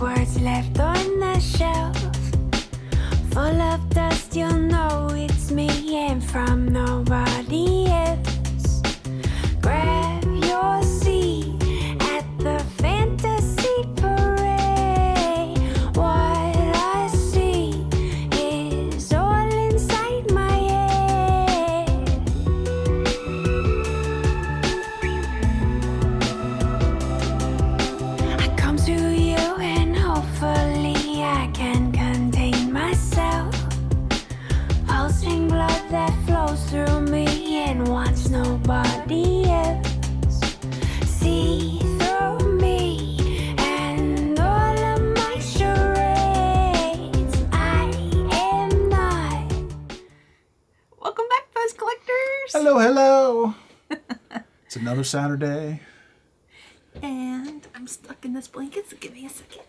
words left on the shelf. Full of dust, you'll know it's me and from nobody else. Grab your seat at the fantasy parade. What I see is all inside my head. I come to you and hopefully I can contain myself. Pulsing blood that flows through me and wants nobody else. See through me and all of my charades. I am not. Welcome back, PEZ collectors. Hello, hello. It's another Saturday. And I'm stuck in this blanket, so give me a second.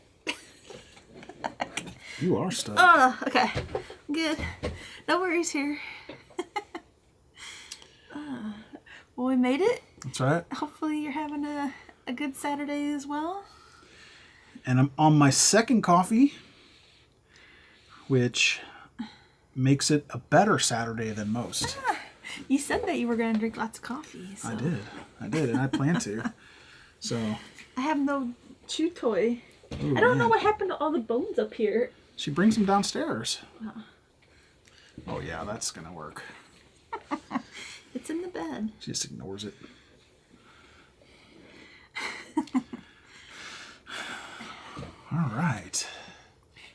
You are stuck. Okay. Good. No worries here. Well, we made it. That's right. Hopefully you're having a good Saturday as well. And I'm on my second coffee, which makes it a better Saturday than most. You said that you were going to drink lots of coffee. So. I did, and I plan to. So. I have no chew toy. Ooh, I don't know man. what happened to all the bones up here. She brings them downstairs. Oh yeah, that's gonna work. It's in the bed. She just ignores it. All right.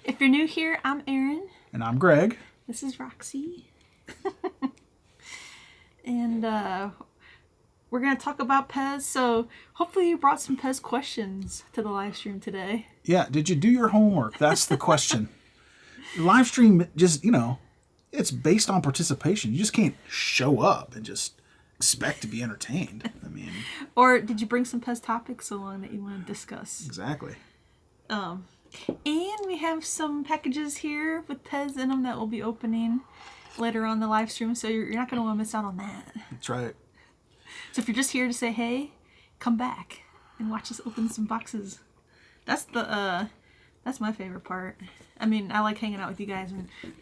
If you're new here, I'm Erin. And I'm Greg. This is Roxy. And we're going to talk about PEZ. So hopefully you brought some PEZ questions to the live stream today. Yeah, did you do your homework? That's the question. Live stream just, it's based on participation. You just can't show up and just expect to be entertained. I mean, Or did you bring some PEZ topics along that you want to discuss? exactly. And we have some packages here with PEZ in them that we'll be opening later on the live stream. So you're not going to want to miss out on that. That's right. So if you're just here to say hey, come back and watch us open some boxes. That's my favorite part. I mean, I like hanging out with you guys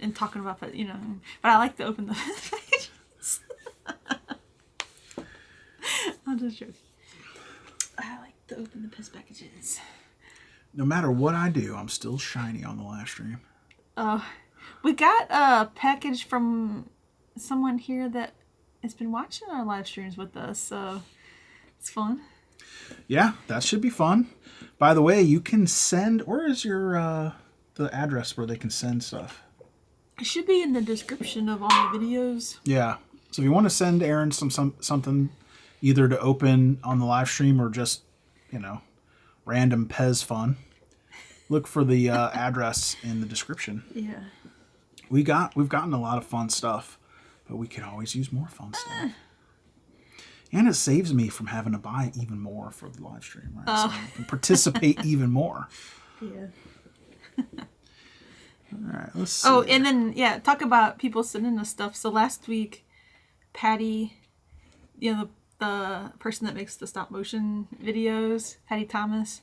and talking about it, but I like to open the packages. I'm just joking. I like to open the PEZ packages. No matter what I do, I'm still shiny on the live stream. We got a package from someone here that has been watching our live streams with us, so it's fun. Yeah, that should be fun. By the way, you can send, where is your, the address where they can send stuff? It should be in the description of all the videos. Yeah. So if you want to send Erin something either to open on the live stream or just, random PEZ fun, look for the address in the description. Yeah. We've gotten a lot of fun stuff, but we could always use more fun stuff. And it saves me from having to buy even more for the live stream, right? So I can participate even more. Yeah. All right, let's see. Oh, and then, talk about people sending us stuff. So last week, Patty, the person that makes the stop motion videos, Patty Thomas,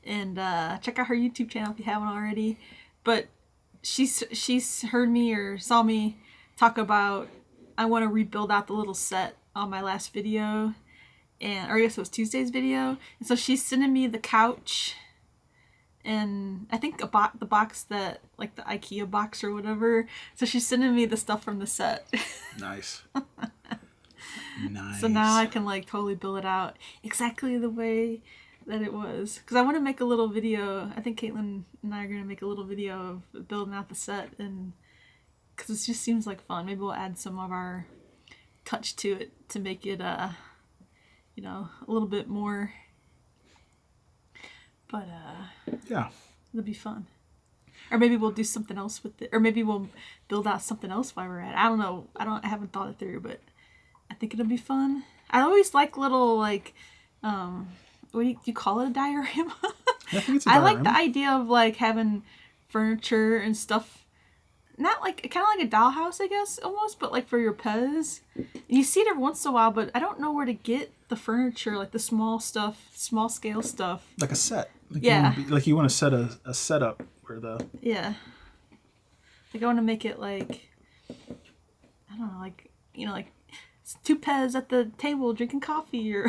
and check out her YouTube channel if you haven't already. But she's heard me or saw me talk about, I want to rebuild out the little set on my last video, or I guess it was Tuesday's video. And so she's sending me the couch, and I think the box that, like the IKEA box or whatever. So she's sending me the stuff from the set. Nice. Nice. So now I can totally build it out exactly the way that it was. Because I want to make a little video. I think Caitlin and I are going to make a little video of building out the set, and because it just seems like fun. Maybe we'll add some of our touch to it to make it, a little bit more. But Yeah. it'll be fun. Or maybe we'll do something else with it. Or maybe we'll build out something else while we're at it. I don't know. I haven't thought it through, but I think it'll be fun. I always like little, what do you call it, a diorama? I think it's a I diorama. like the idea of having furniture and stuff. Not kind of like a dollhouse, I guess, almost, but for your PEZ. You see it every once in a while, but I don't know where to get the furniture, the small stuff, small scale stuff. Like a set. Like Yeah. you want to set a setup where the... Yeah. Like I want to make it like, I don't know, like, you know, like two PEZ at the table drinking coffee, or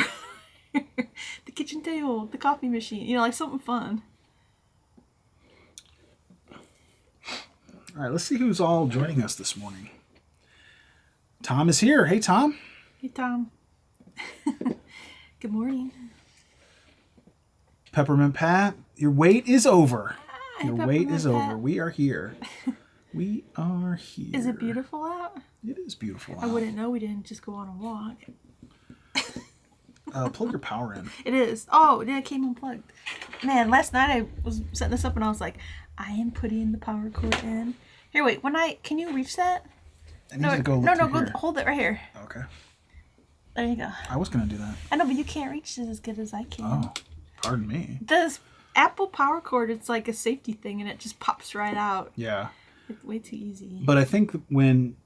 the kitchen table, the coffee machine, you know, like something fun. All right, let's see who's all joining us this morning. Tom is here. Hey, Tom. Hey, Tom. Good morning. Peppermint Pat, your wait is over. Hi, Your wait is Peppermint over. Pat. We are here. We are here. Is it beautiful out? It is beautiful I out. wouldn't know. We didn't just go on a walk. Plug your power in. It is. Oh, yeah, it came unplugged. Man, last night I was setting this up and I was like, I am putting the power cord in. Here, wait. Can you reach that? I need to go look no, through go here. hold it right here. Okay. There you go. I was going to do that. I know, but you can't reach it as good as I can. Oh, pardon me. This Apple power cord, it's like a safety thing and it just pops right out. Yeah. It's way too easy. But I think when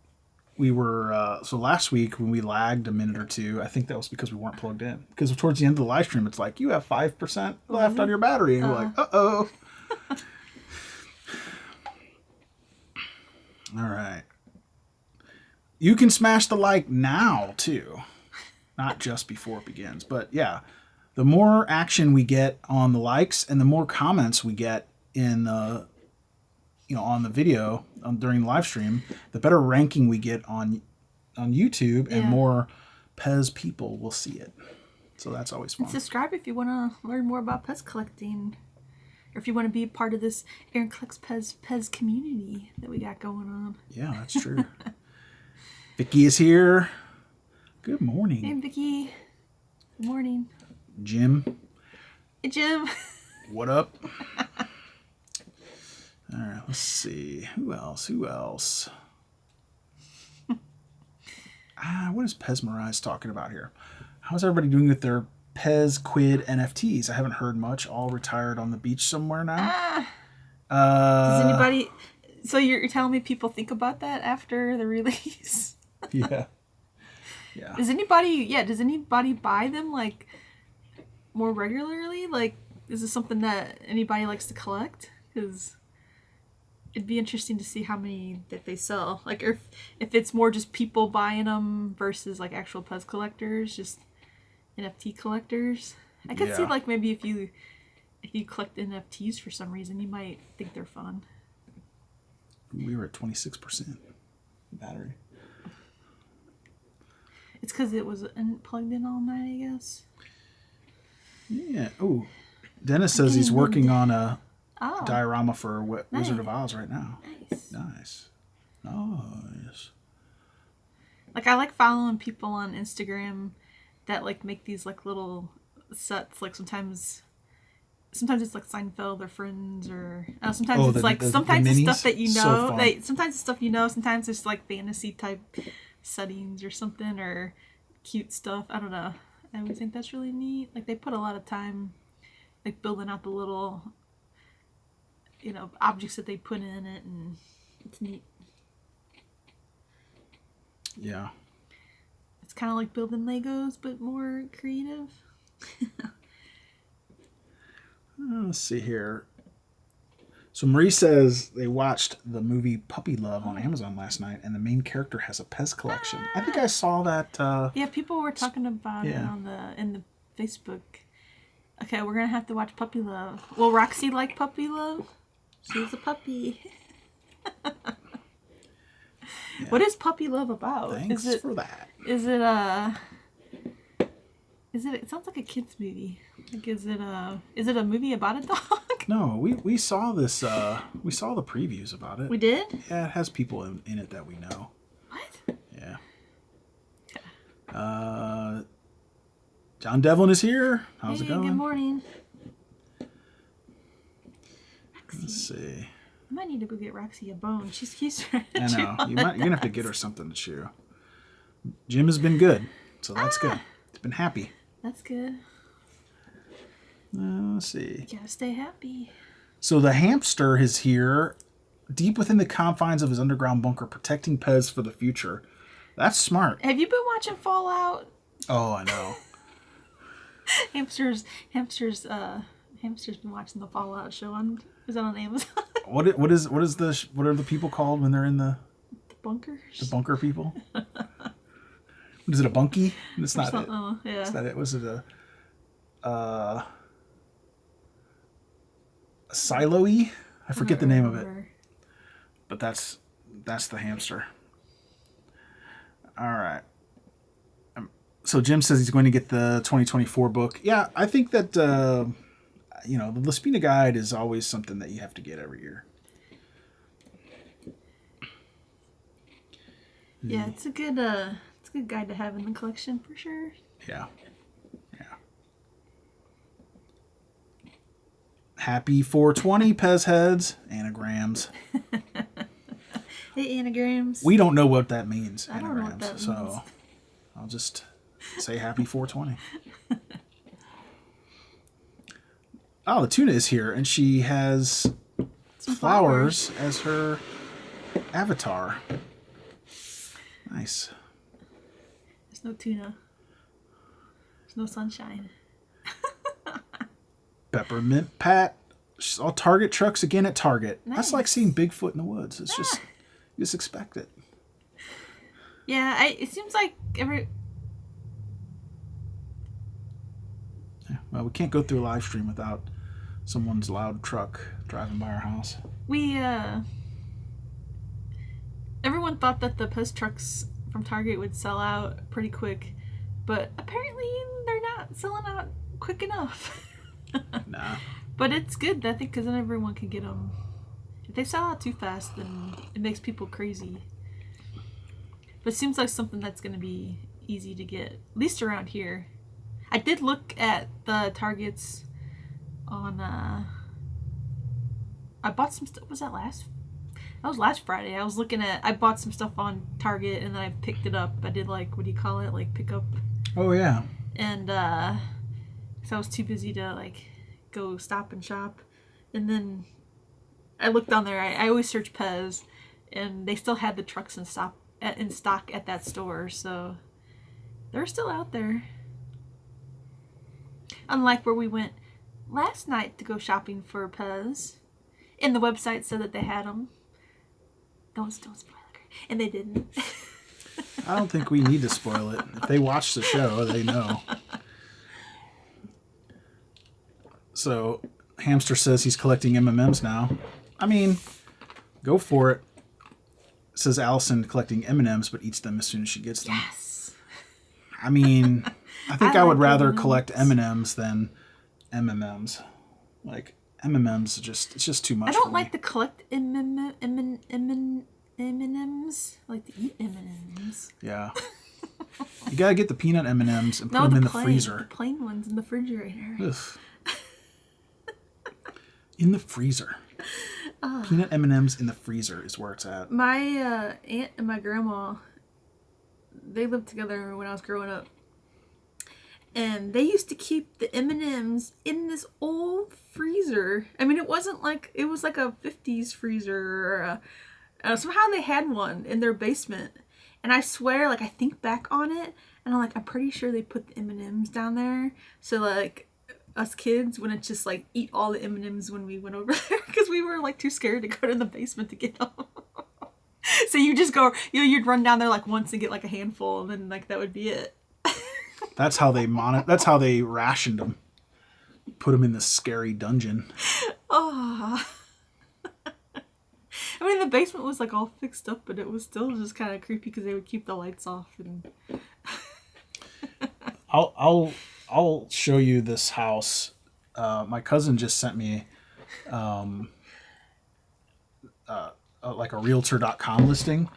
we were, so last week when we lagged a minute or two, I think that was because we weren't plugged in. Because towards the end of the live stream, it's like, you have 5% left on your battery. And we're like, uh-oh. All right. You can smash the like now, too. Not just before it begins. But yeah, the more action we get on the likes and the more comments we get in the, on the video during the live stream, the better ranking we get on YouTube, and more PEZ people will see it. So that's always fun. And subscribe if you want to learn more about PEZ collecting, or if you want to be part of this Erin Collects PEZ community that we got going on. Yeah, that's true. Vicky is here. Good morning. Hey, Vicky. Good morning. Jim. Hey, Jim. What up? All right, let's see. Who else? What is Pesmerize talking about here? How's everybody doing with their PEZ Quid NFTs? I haven't heard much. All retired on the beach somewhere now. Does anybody... So you're telling me people think about that after the release? Yeah. Does anybody buy them, like, more regularly? Like, is this something that anybody likes to collect? Because it'd be interesting to see how many that they sell. Like, if it's more just people buying them versus, like, actual PEZ collectors, just NFT collectors. I could see, like, maybe if you collect NFTs for some reason, you might think they're fun. We were at 26% battery. It's because it was plugged in all night, I guess. Yeah. Oh, Dennis says he's working on a diorama for Wizard of Oz right now. Nice. Like, I like following people on Instagram that, like, make these, like, little sets. Like, sometimes it's like Seinfeld or Friends, or sometimes it's like sometimes it's stuff that you know. So sometimes it's stuff you know. Sometimes it's like fantasy type settings or something, or cute stuff. I don't know. I always think that's really neat. Like, they put a lot of time, like, building out the little, objects that they put in it, and it's neat. Yeah. It's kind of like building Legos, but more creative. Let's see here. So Marie says they watched the movie Puppy Love on Amazon last night, and the main character has a PEZ collection. I think I saw that. Yeah, people were talking about it in the Facebook. Okay, we're gonna have to watch Puppy Love. Will Roxy like Puppy Love? She's a puppy. What is Puppy Love about? Thanks for that. Is it it sounds like a kid's movie. Like, is it a movie about a dog? No, we saw this. We saw the previews about it. We did? Yeah, it has people in it that we know. What? Yeah. John Devlin is here. How's it going? Good morning. Let's see. I might need to go get Roxy a bone. She's I know. You're gonna have to get her something to chew. Jim has been good, so that's good. It's been happy. That's good. Let's see. You gotta stay happy. So the hamster is here, deep within the confines of his underground bunker, protecting PEZ for the future. That's smart. Have you been watching Fallout? Oh, I know. Hamsters Hamster's been watching the Fallout show is that on Amazon? What are the people called when they're in the Bunkers? The bunker people? What is it, a bunkie? It's not it. Oh, yeah. It's not it. Was it a silo-y? I forget the name of it. But that's the hamster. All right. So Jim says he's going to get the 2024 book. Yeah, I think that the Laspina Guide is always something that you have to get every year. Yeah, it's a good guide to have in the collection for sure. Yeah. Happy 420 PEZ heads, anagrams. Hey, anagrams. We don't know what that means, I don't know what that means. So I'll just say happy 420. Oh, the tuna is here, and she has Some flowers as her avatar. Nice. There's no tuna. There's no sunshine. Peppermint Pat. She saw Target trucks again at Target. Nice. That's like seeing Bigfoot in the woods. It's just, you just expect it. Yeah, it seems like Yeah, well, we can't go through a live stream without someone's loud truck driving by our house. Everyone thought that the PEZ trucks from Target would sell out pretty quick, but apparently they're not selling out quick enough. Nah. But it's good, I think, because then everyone can get them. If they sell out too fast, then it makes people crazy. But it seems like something that's going to be easy to get, at least around here. I did look at the Targets on, I bought some stuff, that was last Friday. I bought some stuff on Target and then I picked it up. I did what do you call it? Pick up. Oh, yeah. And, so I was too busy to go stop and shop. And then I looked on there. I always search PEZ, and they still had the trucks in stock at that store. So they're still out there. Unlike where we went last night to go shopping for PEZ, and the website said that they had them. Don't spoil it. And they didn't. I don't think we need to spoil it. If they watch the show, they know. So, Hamster says he's collecting M&Ms now. I mean, go for it. Says Allison collecting M&Ms, but eats them as soon as she gets them. Yes. I mean, I think I would like rather M&Ms. collect M&Ms than M&Ms. M&Ms, it's just too much. I don't for like me. to collect M&Ms. I like to eat M&Ms. Yeah. You gotta get the peanut M&Ms and put them in the freezer. The plain ones in the refrigerator. Ugh. In the freezer. Peanut M&Ms in the freezer is where it's at. My aunt and my grandma, they lived together when I was growing up. And they used to keep the M&Ms in this old freezer. I mean, it wasn't it was like a 50s freezer. Or somehow they had one in their basement. And I swear, I think back on it, and I'm pretty sure they put the M&Ms down there. So, us kids wouldn't just, eat all the M&Ms when we went over there. Because we were, too scared to go to the basement to get them. So you just go, you'd run down there, once and get, a handful, and then, that would be it. That's how they That's how they rationed them. Put them in this scary dungeon. Oh. I mean, the basement was all fixed up, but it was still just kind of creepy because they would keep the lights off. And I'll show you this house. My cousin just sent me a realtor.com listing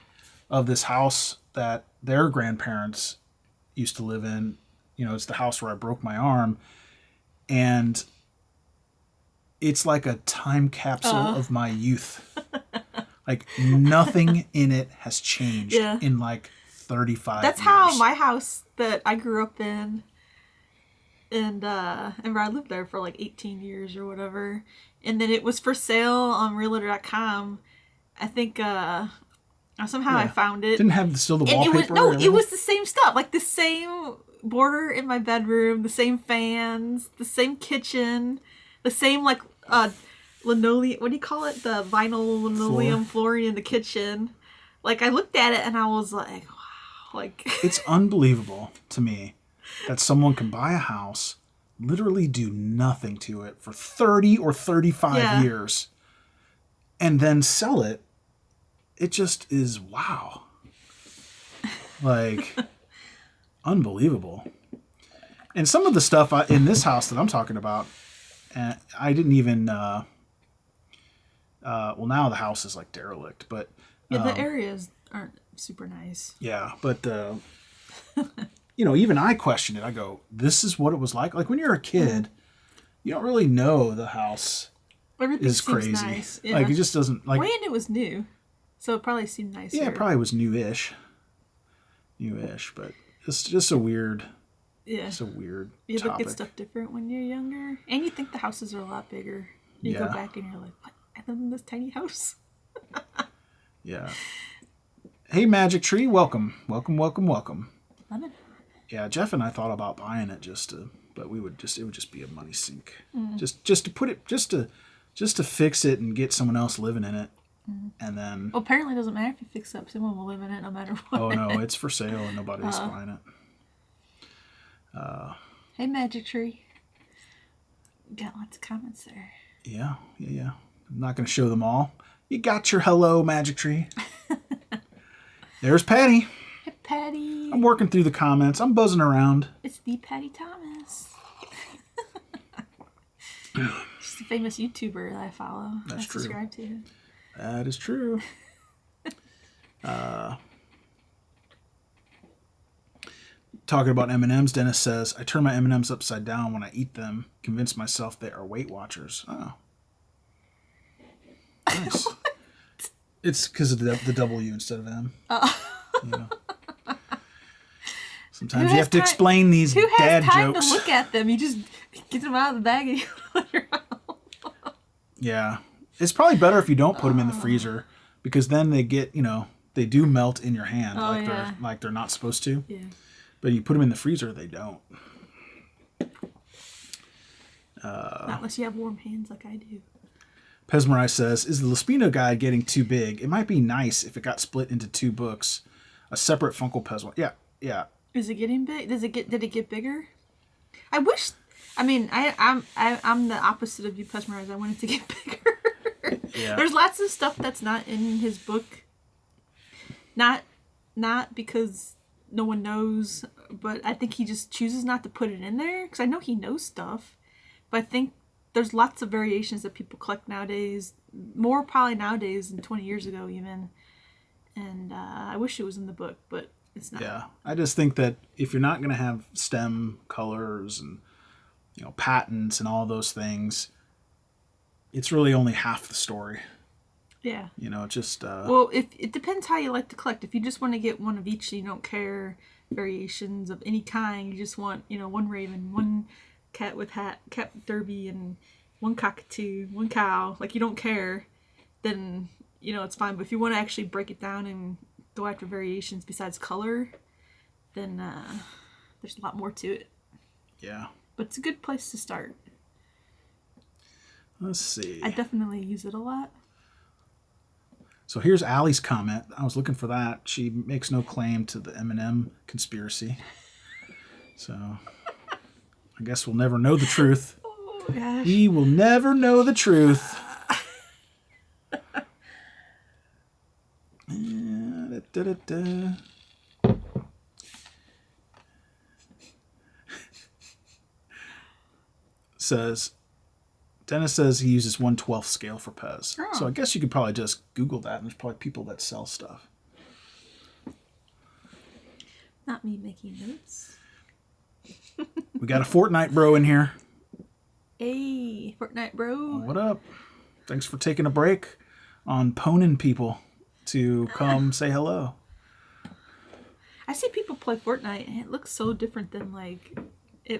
of this house that their grandparents used to live in. It's the house where I broke my arm, and it's like a time capsule of my youth. Nothing in it has changed in 35 that's years. how my house that I grew up in, and I lived there for 18 years or whatever, and then it was for sale on realtor.com. I think somehow I found it. Didn't have still the wallpaper. It was the same stuff, the same border in my bedroom, the same fans, the same kitchen, the same like linoleum. What do you call it? The vinyl linoleum flooring in the kitchen. Like I looked at it and I was like, wow. Like it's unbelievable to me that someone can buy a house, literally do nothing to it for 30 or 35 years, and then sell it. It just is wow. Like, unbelievable. And some of the stuff in this house that I'm talking about, I didn't even, well, now the house is like derelict, but. Yeah, the areas aren't super nice. Yeah, but, you know, even I questioned it. I go, this is what it was like? Like, when you're a kid, you don't really know the house Everything is seems crazy. nice. Yeah. Like, it just doesn't, like. And it was new, so it probably seemed nicer. Yeah, it probably was newish, but it's just a weird. Yeah, it's a weird. You look topic. at stuff different when you're younger, and you think the houses are a lot bigger. You go back and you're like, "What? I live in this tiny house." Yeah. Hey, Magic Tree, welcome. Lemon. Yeah, Jeff and I thought about buying it but it would just be a money sink. Just to put it, just to fix it and get someone else living in it, and then. Well, apparently it doesn't matter if you fix it up. Someone will live in it no matter what. Oh no, it's for sale and nobody's buying it. Hey, Magic Tree. Got lots of comments there. Yeah. I'm not going to show them all. You got your hello, Magic Tree. There's Patty. Hey, Patty. I'm working through the comments. I'm buzzing around. It's the Patty Thomas. She's a famous YouTuber that I follow. That's true. Subscribe to. That is true. Talking about M&Ms, Dennis says, I turn my M&Ms upside down when I eat them, convince myself they are Weight Watchers. Oh. Nice. It's because of the W instead of M. You know. Sometimes you have to explain these dad jokes. Who has time to look at them? You just get them out of the bag and you put them out. Yeah. It's probably better if you don't put them in the freezer, because then they get, they do melt in your hand like they're not supposed to. Yeah. But you put them in the freezer, they don't. Not unless you have warm hands like I do. Pesmerai says, is the Lespino guide getting too big? It might be nice if it got split into 2 books. A separate Funko Pez one. Yeah. Is it getting big? Did it get bigger? I'm the opposite of you, Pesmerai. I want it to get bigger. Yeah. There's lots of stuff that's not in his book. Not because no one knows, but I think he just chooses not to put it in there, because I know he knows stuff, but I think there's lots of variations that people collect nowadays, more probably nowadays than 20 years ago even, and I wish it was in the book, but it's not. Yeah, I just think that if you're not going to have stem colors and patents and all those things, it's really only half the story. Yeah. Just... Well, it depends how you like to collect. If you just want to get one of each, you don't care variations of any kind. You just want, one raven, one cat with cat derby, and one cockatoo, one cow. Like, you don't care, then, it's fine. But if you want to actually break it down and go after variations besides color, then there's a lot more to it. Yeah. But it's a good place to start. Let's see. I definitely use it a lot. So here's Allie's comment. I was looking for that. She makes no claim to the M&M conspiracy. So I guess we'll never know the truth. Oh, gosh. We will never know the truth. Dennis says he uses 1/12 scale for PEZ. Oh. So I guess you could probably just Google that, and there's probably people that sell stuff. Not me making notes. We got a Fortnite bro in here. Hey, Fortnite bro. What up? Thanks for taking a break on poning people to come say hello. I see people play Fortnite, and it looks so different than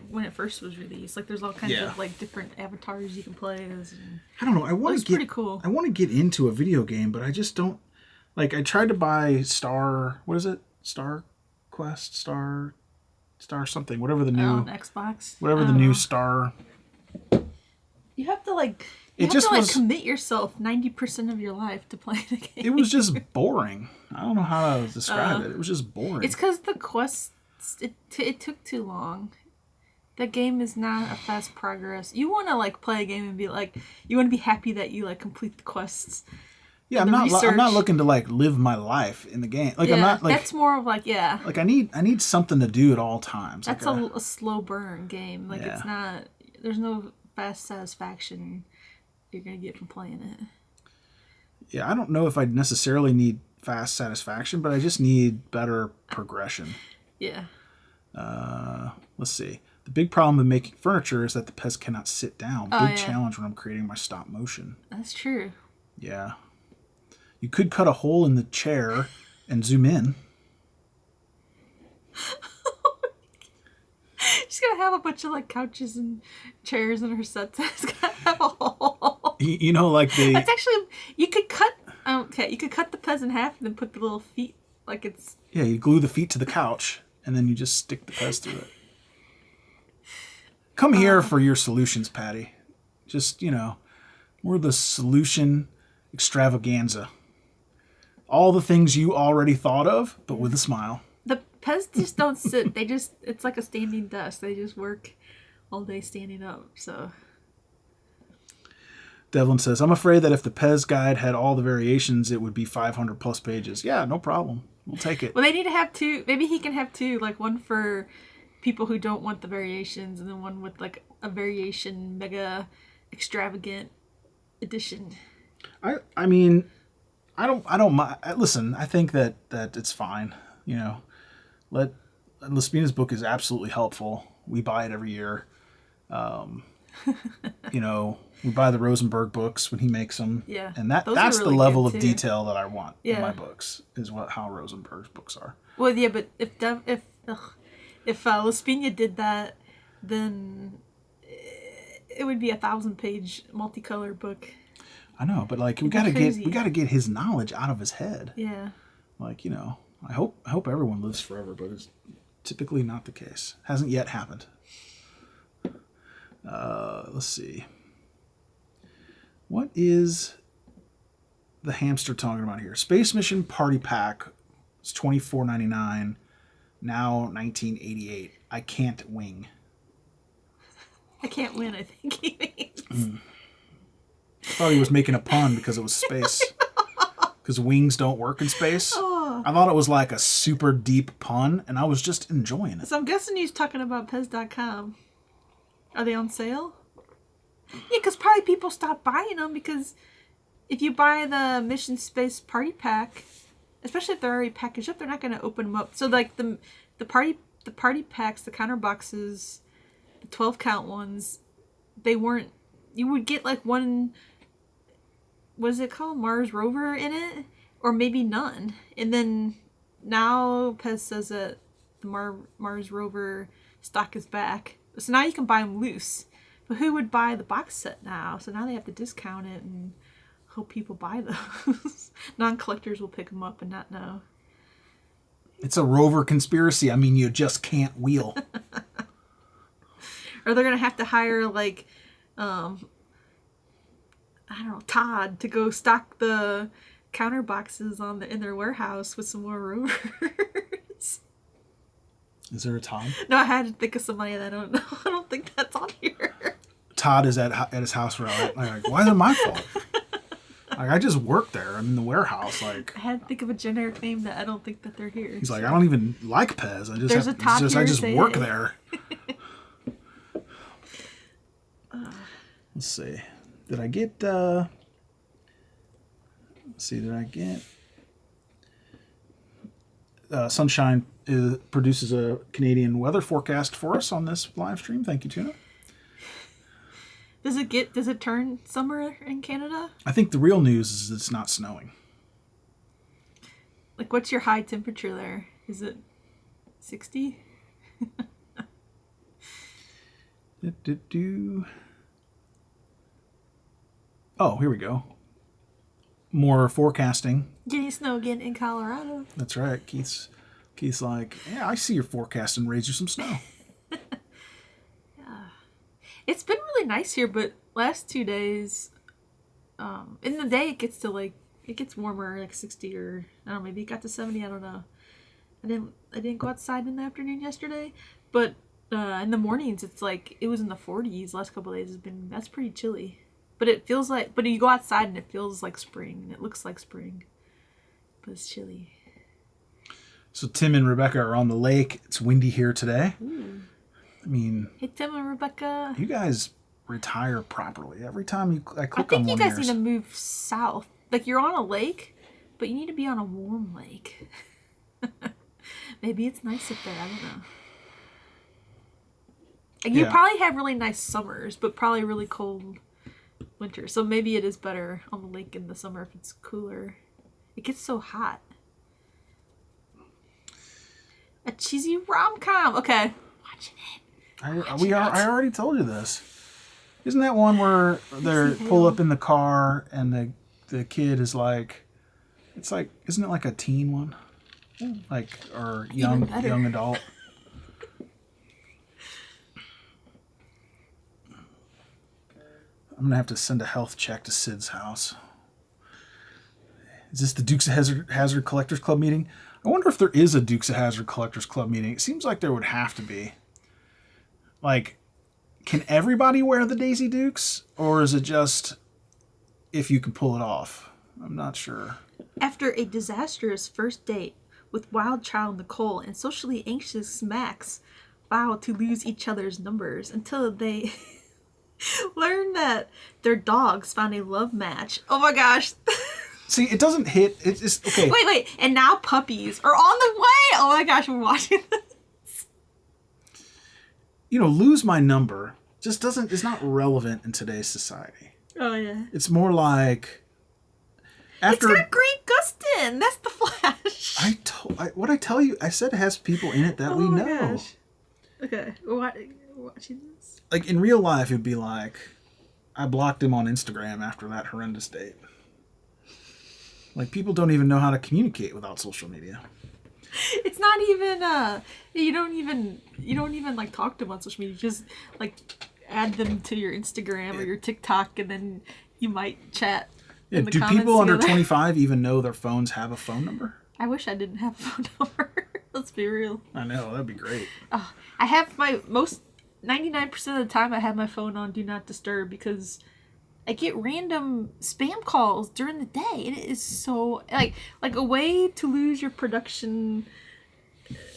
when it first was released. Like, there's all kinds of different avatars you can play as. And I don't know. I want to get pretty cool. I want to get into a video game, but I just don't. I tried to buy Star. What is it? Star Quest. Star something. Whatever the new on Xbox. Whatever the new Star You have to like commit yourself 90% of your life to playing the game. It was just boring. I don't know how to describe it. It was just boring. It's because the quests, it took too long. The game is not a fast progress. You want to like play a game and be like, you want to be happy that you like complete the quests. Yeah, I'm not looking to like live my life in the game. Like I'm not like that's more of like Like I need something to do at all times. That's like a slow burn game. Like it's not. There's no fast satisfaction you're gonna get from playing it. Yeah, I don't know if I necessarily need fast satisfaction, but I just need better progression. Yeah. Let's see. The big problem with making furniture is that the PEZ cannot sit down. Big challenge when I'm creating my stop motion. That's true. Yeah. You could cut a hole in the chair and zoom in. She's gonna have a bunch of like couches and chairs in her set. It's gonna have a hole. You know, like the. That's actually you could cut. You could cut the PEZ in half and then put the little feet like it's. Yeah, you glue the feet to the couch and then you just stick the PEZ through it. Come here for your solutions, Patty. Just, we're the solution extravaganza. All the things you already thought of, but with a smile. The PEZ just don't sit. It's like a standing desk. They just work all day standing up, so. Devlin says, I'm afraid that if the PEZ guide had all the variations, it would be 500 plus pages. Yeah, no problem. We'll take it. Well, they need to have two. Maybe he can have two, like one for people who don't want the variations, and then one with like a variation mega extravagant edition. I mean, I don't mind. Listen, I think that it's fine. Lespina's book is absolutely helpful. We buy it every year. We buy the Rosenberg books when he makes them. Yeah, and that's really the level of detail that I want in my books. Is how Rosenberg's books are. Well, yeah, but if Lespina did that, then it would be 1,000-page multicolor book. I know, but like we gotta get his knowledge out of his head. Yeah. Like I hope everyone lives forever, but it's typically not the case. Hasn't yet happened. Let's see. What is the hamster talking about here? Space Mission Party Pack. It's $24.99. Now $19.88. I can't wing. I can't win, I think he means. I thought he was making a pun because it was space. Because wings don't work in space. Oh. I thought it was like a super deep pun, and I was just enjoying it. So I'm guessing he's talking about PEZ.com. Are they on sale? Yeah, because probably people stop buying them because if you buy the Mission Space Party Pack, especially if they're already packaged up, they're not going to open them up. So like the party packs, the counter boxes, the 12 count ones, they weren't. You would get like one. What is it called? Mars rover in it, or maybe none. And then now PEZ says that the Mars rover stock is back. So now you can buy them loose. But who would buy the box set now? So now they have to discount it and hope people buy those. Non-collectors will pick them up and not know. It's a rover conspiracy. I mean, you just can't wheel. Or they're going to have to hire, like, I don't know, Todd to go stock the counter boxes in their warehouse with some more rovers. Is there a Todd? No, I had to think of somebody that I don't know. I don't think that's on here. Todd is at his house right. Like, why is it my fault? Like, I just work there. I'm in the warehouse. Like, I had to think of a generic name that I don't think that they're here. He's like, I don't even like PEZ. I just work there. Let's see. Did I get? Let's see. Did I get? Sunshine produces a Canadian weather forecast for us on this live stream. Thank you, Tuna. Does it turn summer in Canada? I think the real news is it's not snowing. Like, what's your high temperature there? Is it 60? Oh, here we go. More forecasting. Getting snow again in Colorado. That's right. Keith's like, yeah, I see your forecast and raise you some snow. Yeah. It's been really nice here, but last 2 days, in the day it gets warmer, like 60 or I don't know, maybe it got to 70. I don't know. I didn't go outside in the afternoon yesterday, but in the mornings it's like it was in the 40s. Last couple of days that's pretty chilly. But it feels like, but you go outside and it feels like spring and it looks like spring, but it's chilly. So Tim and Rebecca are on the lake. It's windy here today. Ooh. I mean, Hey Tim and Rebecca. you guys retire properly. Every time I click I on think you one guys of need yours. to move south. Like you're on a lake, but you need to be on a warm lake. Maybe it's nice up there. I don't know. And you Yeah. probably have really nice summers, but probably really cold winters. So maybe it is better on the lake in the summer if it's cooler. It gets so hot. A cheesy rom-com. Okay. Watching it. I already told you this. Isn't that one where they pull up in the car and the kid is like, it's like, isn't it like a teen one? Like, or young adult? I'm gonna have to send a health check to Sid's house. Is this the Dukes of Hazzard Collectors Club meeting? I wonder if there is a Dukes of Hazzard Collectors Club meeting. It seems like there would have to be. Like, can everybody wear the Daisy Dukes? Or is it just if you can pull it off? I'm not sure. After a disastrous first date with wild child Nicole and socially anxious Max vow to lose each other's numbers until they learn that their dogs found a love match. Oh my gosh. See, it doesn't hit. It's just, okay. Wait. And now puppies are on the way. Oh my gosh, we're watching this. You know, lose my number just doesn't, it's not relevant in today's society. Oh yeah. It's more like after It's got Grant Gustin. That's the Flash. what I tell you, I said it has people in it that we my know. gosh. Okay, we're watching this. Like in real life, it'd be like, I blocked him on Instagram after that horrendous date. Like people don't even know how to communicate without social media. It's not even you don't even like talk to them on social media. You just like add them to your Instagram or your TikTok and then you might chat. Yeah, in the do comments people under together. 25 even know their phones have a phone number? I wish I didn't have a phone number. Let's be real. I know, that'd be great. I have my 99% of the time I have my phone on Do Not Disturb because I get random spam calls during the day and it is so like a way to lose your production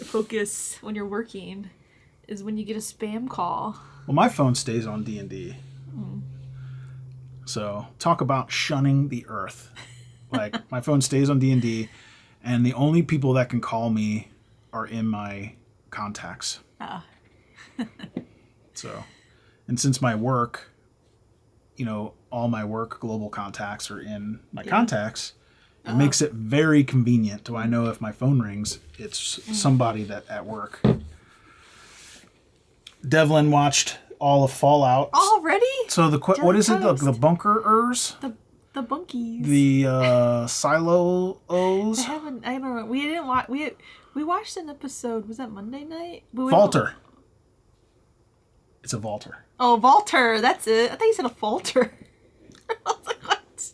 focus when you're working is when you get a spam call. Well, my phone stays on D&D. So, talk about shunning the earth. Like, my phone stays on D&D, and the only people that can call me are in my contacts. So, and since my work, you know, all my work global contacts are in my contacts, it makes it very convenient. Do I know if my phone rings, it's somebody that at work. Devlin watched all of Fallout. Already? So what is it? Toast. The bunkerers? The bunkies. The silos? I don't know. We didn't watch. We watched an episode. Was that Monday night? Vaulter. It's a Vaulter. Oh, Vaulter. That's it. I thought you said a falter. I was like, what?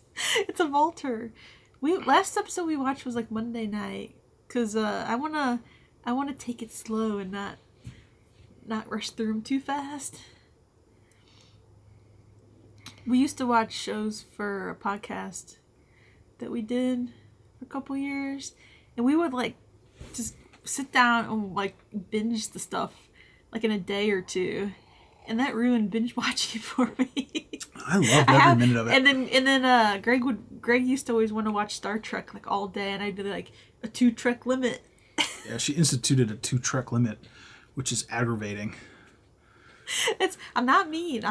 It's a Vaulter. Last episode we watched was like Monday night because I wanna take it slow and not rush through them too fast. We used to watch shows for a podcast that we did for a couple years, and we would like just sit down and like binge the stuff like in a day or two, and that ruined binge watching for me. I loved every minute of it. And then Greg used to always want to watch Star Trek like all day, and I'd be like a 2-trek limit. Yeah, she instituted a 2-trek limit, which is aggravating. I'm not mean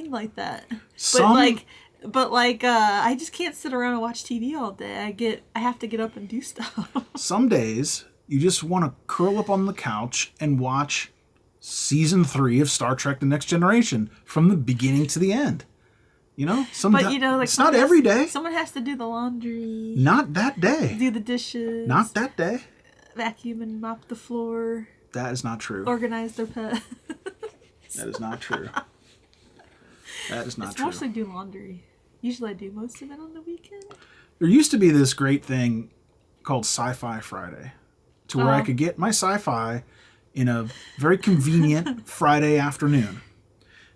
like that. Some- But I just can't sit around and watch TV all day. I have to get up and do stuff. Some days you just want to curl up on the couch and watch season 3 of Star Trek: The Next Generation from the beginning to the end. You know, But you know, like it's not every day. Someone has to do the laundry, Not that day. do the dishes, Not that day. vacuum and mop the floor, That is not true. organize their pet. That is not true. That is not it's true. mostly do laundry. Usually I do most of it on the weekend. There used to be this great thing called Sci-Fi Friday, to where I could get my sci-fi in a very convenient Friday afternoon,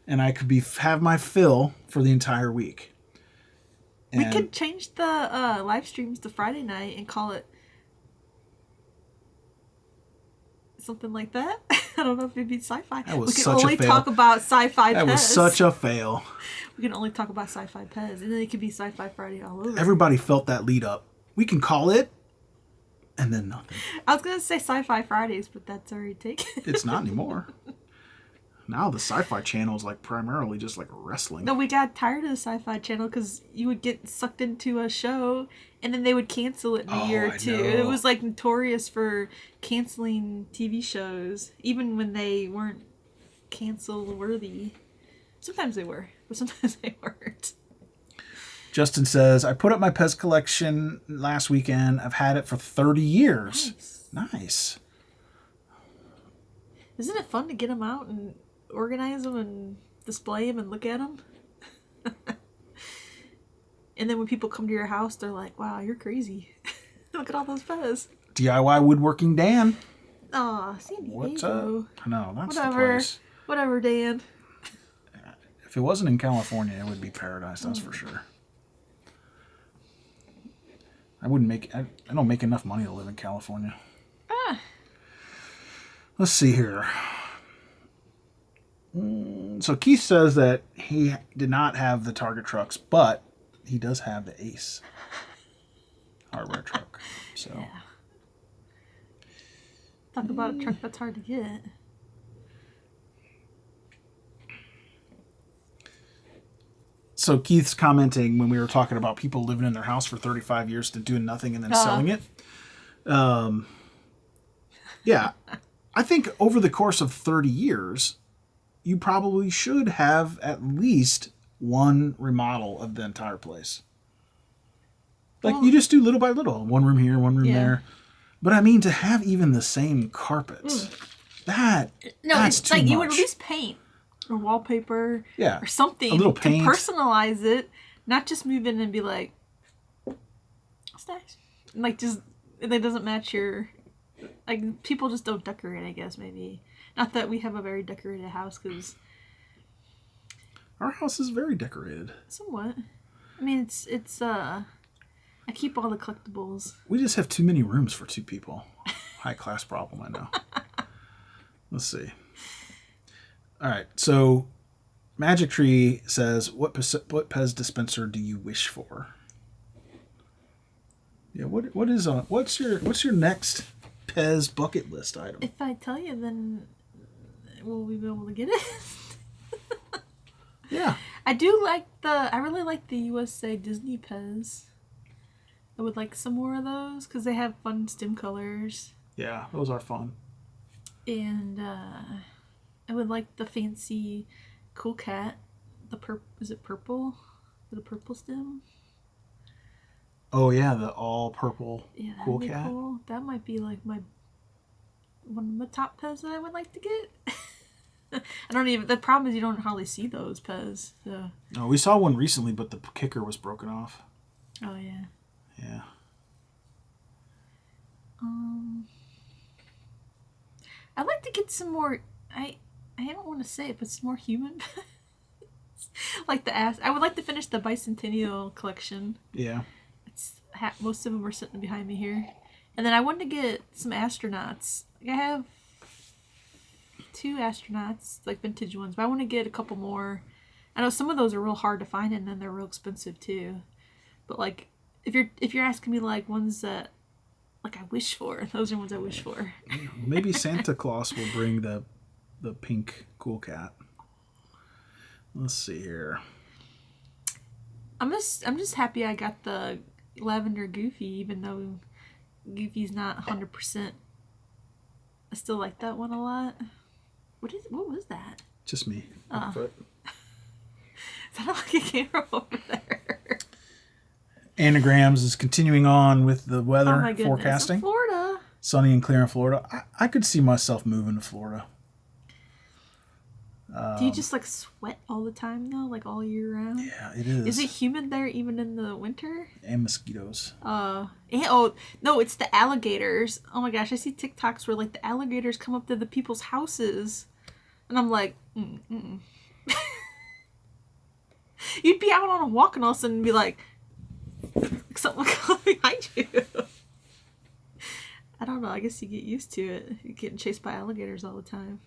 and I could have my fill for the entire week. We could change the live streams to Friday night and call it something like that. I don't know if it'd be sci-fi. That was we can such a only fail. talk about sci-fi That PEZ. was such a fail. We can only talk about sci-fi PEZ, and then it could be Sci-Fi Friday all over. Everybody felt that lead up. We can call it, and then nothing. I was gonna say Sci-Fi Fridays, but that's already taken. It's not anymore. Now the Sci-Fi Channel is like primarily just like wrestling. No, we got tired of the Sci-Fi Channel because you would get sucked into a show, and then they would cancel it in a year or two. know. It was like notorious for canceling TV shows, even when they weren't cancel worthy. Sometimes they were, but sometimes they weren't. Justin says, I put up my PEZ collection last weekend. I've had it for 30 years. Nice. Isn't it fun to get them out and organize them and display them and look at them? And then when people come to your house, they're like, wow, you're crazy. Look at all those PEZ. DIY Woodworking Dan. Aw, San Diego. What's up? I know, that's the Whatever. place. Whatever, Dan. If it wasn't in California, it would be paradise, that's for sure. I don't make enough money to live in California. Let's see here. So Keith says that he did not have the Target trucks, but he does have the Ace hardware truck. So Yeah. Talk about a truck that's hard to get. So Keith's commenting when we were talking about people living in their house for 35 years to doing nothing and then selling it. Yeah, I think over the course of 30 years, you probably should have at least one remodel of the entire place. Like, you just do little by little. One room here, one room there. But I mean, to have even the same carpets, that's it's too like much. you would at least paint or wallpaper Yeah, or something a little to paint. personalize it, not just move in and be like, that's nice. Like, just, it doesn't match your, like, people just don't decorate, I guess, maybe. Not that we have a very decorated house, because Our house is very decorated. somewhat. I mean, it's I keep all the collectibles. We just have too many rooms for two people. High class problem, I know. Let's see. All right, so Magic Tree says, what PEZ dispenser do you wish for? Yeah, what's your next PEZ bucket list item? If I tell you, then will we be able to get it? Yeah. I really like the USA Disney PEZ. I would like some more of those because they have fun stem colors. Yeah, those are fun. And I would like the fancy Cool Cat. Is it purple? With a purple stem? Oh yeah, the all purple Yeah, that'd Cool be Cat. cool. That might be like one of my top PEZ that I would like to get. The problem is you don't hardly see those PEZ. So. No, we saw one recently, but the kicker was broken off. Oh yeah. Yeah. I'd like to get some more. I don't want to say it, but some more human PEZ. Like I would like to finish the Bicentennial collection. Yeah. Most of them are sitting behind me here, and then I wanted to get some astronauts. I have 2 astronauts, like vintage ones, but I want to get a couple more. I know some of those are real hard to find, and then they're real expensive too. But like, if you're asking me like ones that like I wish for, those are ones I wish for. Maybe Santa Claus will bring the pink Cool Cat. Let's see here. I'm just happy I got the lavender Goofy, even though Goofy's not 100%. I still like that one a lot. What was that? Just me. Oh. But Sounded like a camera over there. Anagrams is continuing on with the weather Oh my goodness. forecasting. In Florida. Sunny and clear in Florida. I could see myself moving to Florida. Do you just like sweat all the time though, like all year round? Yeah, it is. Is it humid there even in the winter? And mosquitoes. Oh no, it's the alligators. Oh my gosh, I see TikToks where like the alligators come up to the people's houses, and I'm like, You'd be out on a walk and all of a sudden be like, something come behind you. I don't know. I guess you get used to it. You're getting chased by alligators all the time.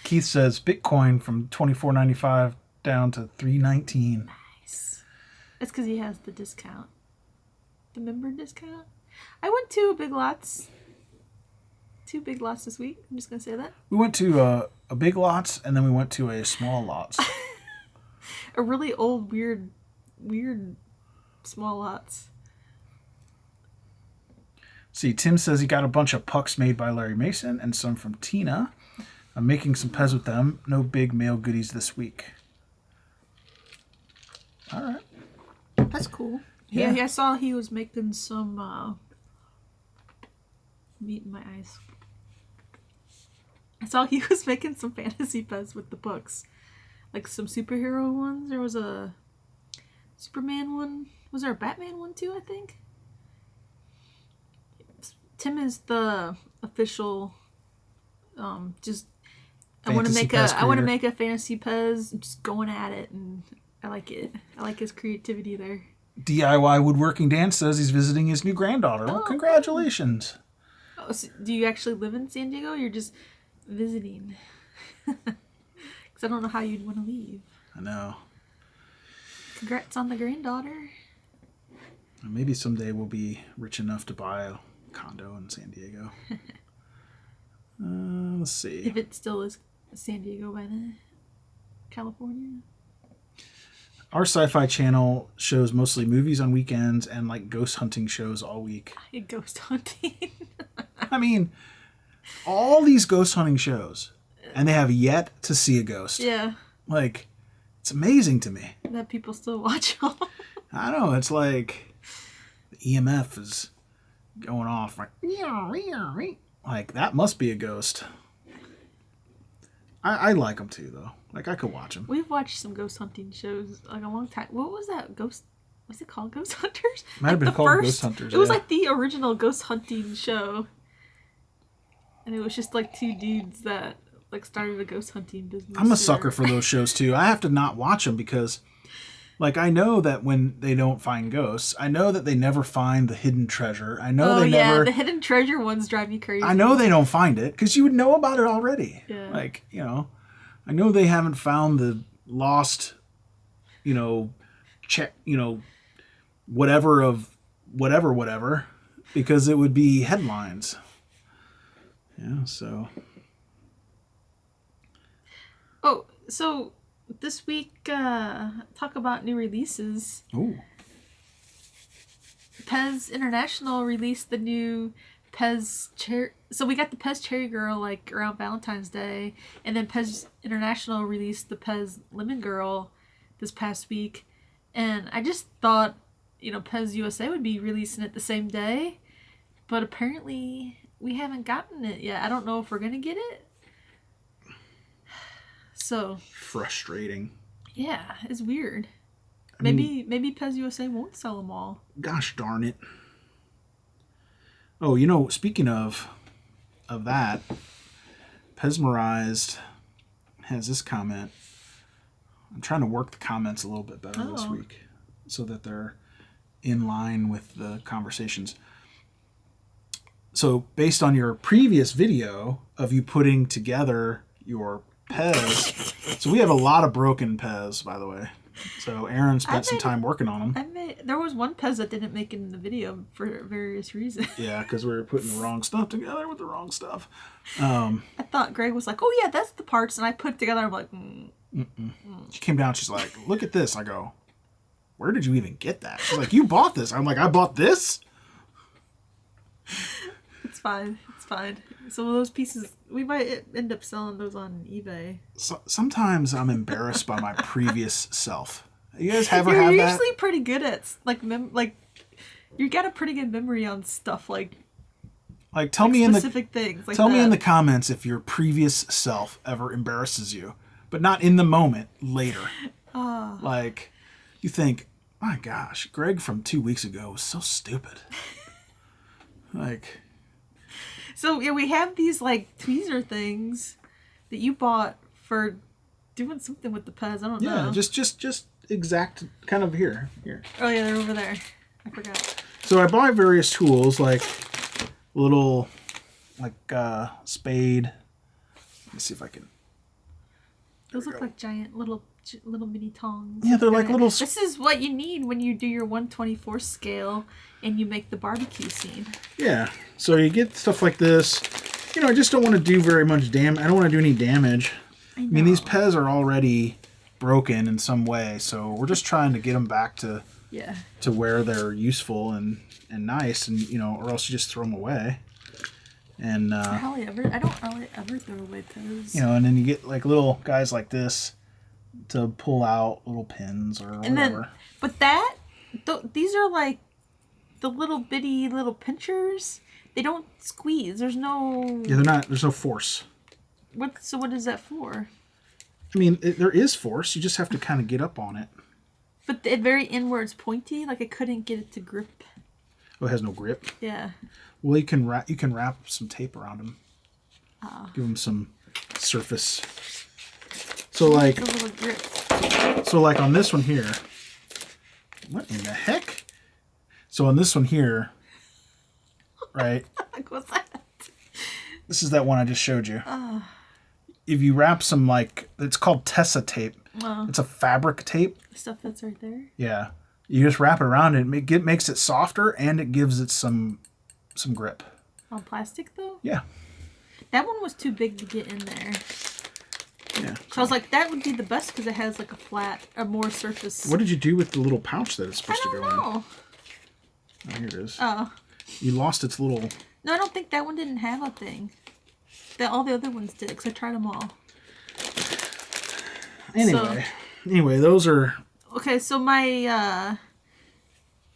Keith says Bitcoin from $24.95 down to $3.19. Nice. That's because he has the discount. The member discount. I went to Big Lots. 2 Big Lots this week. I'm just going to say that. We went to a Big Lots and then we went to a Small Lots. A really old, weird Small Lots. See, Tim says he got a bunch of pucks made by Larry Mason and some from Tina. I'm making some PEZ with them. No big mail goodies this week. All right. That's cool. Yeah, I saw he was making some meat in my eyes. I saw he was making some fantasy PEZ with the books. Like some superhero ones. There was a Superman one. Was there a Batman one too, I think? Tim is the official just I want to make a fantasy PEZ. I'm just going at it, and I like it. I like his creativity there. DIY Woodworking Dan says he's visiting his new granddaughter. Well, congratulations. Oh, so do you actually live in San Diego? Or you're just visiting? Because I don't know how you'd want to leave. I know. Congrats on the granddaughter. Maybe someday we'll be rich enough to buy a condo in San Diego. Let's see. If it still is San Diego by then. California. Our Sci-Fi channel shows mostly movies on weekends and like ghost hunting shows all week. Ghost hunting. I mean, all these ghost hunting shows, and they have yet to see a ghost. Yeah. Like, it's amazing to me. That people still watch them. I know, it's like the EMF is going off. Like, that must be a ghost. I like them too, though. Like, I could watch them. We've watched some ghost hunting shows like a long time. What was that? Was it called Ghost Hunters? Might have been called Ghost Hunters. It was like the original ghost hunting show. And it was just like 2 dudes that like started a ghost hunting business. I'm a sucker for those shows too. I have to not watch them because, like, I know that when they don't find ghosts, I know that they never find the hidden treasure. I know the hidden treasure ones drive me crazy. I know they don't find it because you would know about it already. Yeah. Like, you know, I know they haven't found the lost, whatever of whatever, because it would be headlines. Yeah, so. Oh, so this week, talk about new releases. Ooh. PEZ International released the new PEZ Cherry. So we got the PEZ Cherry Girl like around Valentine's Day, and then PEZ International released the PEZ Lemon Girl this past week. And I just thought, PEZ USA would be releasing it the same day, but apparently we haven't gotten it yet. I don't know if we're gonna get it. So frustrating. Yeah, it's weird. Maybe PEZ USA won't sell them all. Gosh darn it. Oh, speaking of that, Pesmerized has this comment. I'm trying to work the comments a little bit better this week so that they're in line with the conversations. So based on your previous video of you putting together your PEZ, so we have a lot of broken PEZ, by the way. So Erin spent some time working on them. There was one PEZ that didn't make it in the video for various reasons. Yeah, because we were putting the wrong stuff together with the wrong stuff. I thought Greg was like, "Oh yeah, that's the parts," and I put it together. I'm like, She came down. She's like, "Look at this." I go, "Where did you even get that?" She's like, "You bought this." I'm like, "I bought this." It's fine. It's fine. Some of those pieces, we might end up selling those on eBay. So, sometimes I'm embarrassed by my previous self. You guys ever have that? You're usually pretty good at, you got a pretty good memory on stuff, like Like, tell me in the specific things. Like tell me that. in the comments if your previous self ever embarrasses you, but not in the moment. Later, like you think, my gosh, Greg from 2 weeks ago was so stupid. Like, So yeah, we have these like tweezer things that you bought for doing something with the PEZ. I don't know. yeah, just exact kind of here. Oh yeah, they're over there. I forgot. So I buy various tools like little, like spade. Let me see if I can. Those look like giant little mini tongs. Yeah, they're like little. This is what you need when you do your 1/24 scale and you make the barbecue scene. Yeah, so you get stuff like this. You know, I just don't want to do very much damage. I don't want to do any damage. I mean, these PEZ are already broken in some way, so we're just trying to get them back to where they're useful and nice, and or else you just throw them away. And I don't really ever throw away PEZ. And then you get like little guys like this to pull out little pins or whatever. These are like the little bitty little pinchers. They don't squeeze. There's no. Yeah, they're not. There's no force. What is that for? I mean, there is force. You just have to kind of get up on it. But the very end where it's pointy, like I couldn't get it to grip. Oh, it has no grip. Yeah. Well, you can wrap some tape around them. Give them some surface. So like, a little grip. So like on this one here. What in the heck? So on this one here, right? What's that? This is that one I just showed you. If you wrap some it's called Tessa tape. It's a fabric tape. The stuff that's right there. Yeah. You just wrap it around it. It makes it softer and it gives it some grip. On plastic though? Yeah. That one was too big to get in there. Yeah. So I was like, that would be the best because it has like a more surface. What did you do with the little pouch that it's supposed to go in? I don't know. Oh, here it is. Oh. You lost its little... No, I don't think that one didn't have a thing. All the other ones did because I tried them all. Anyway, those are... Okay, so my...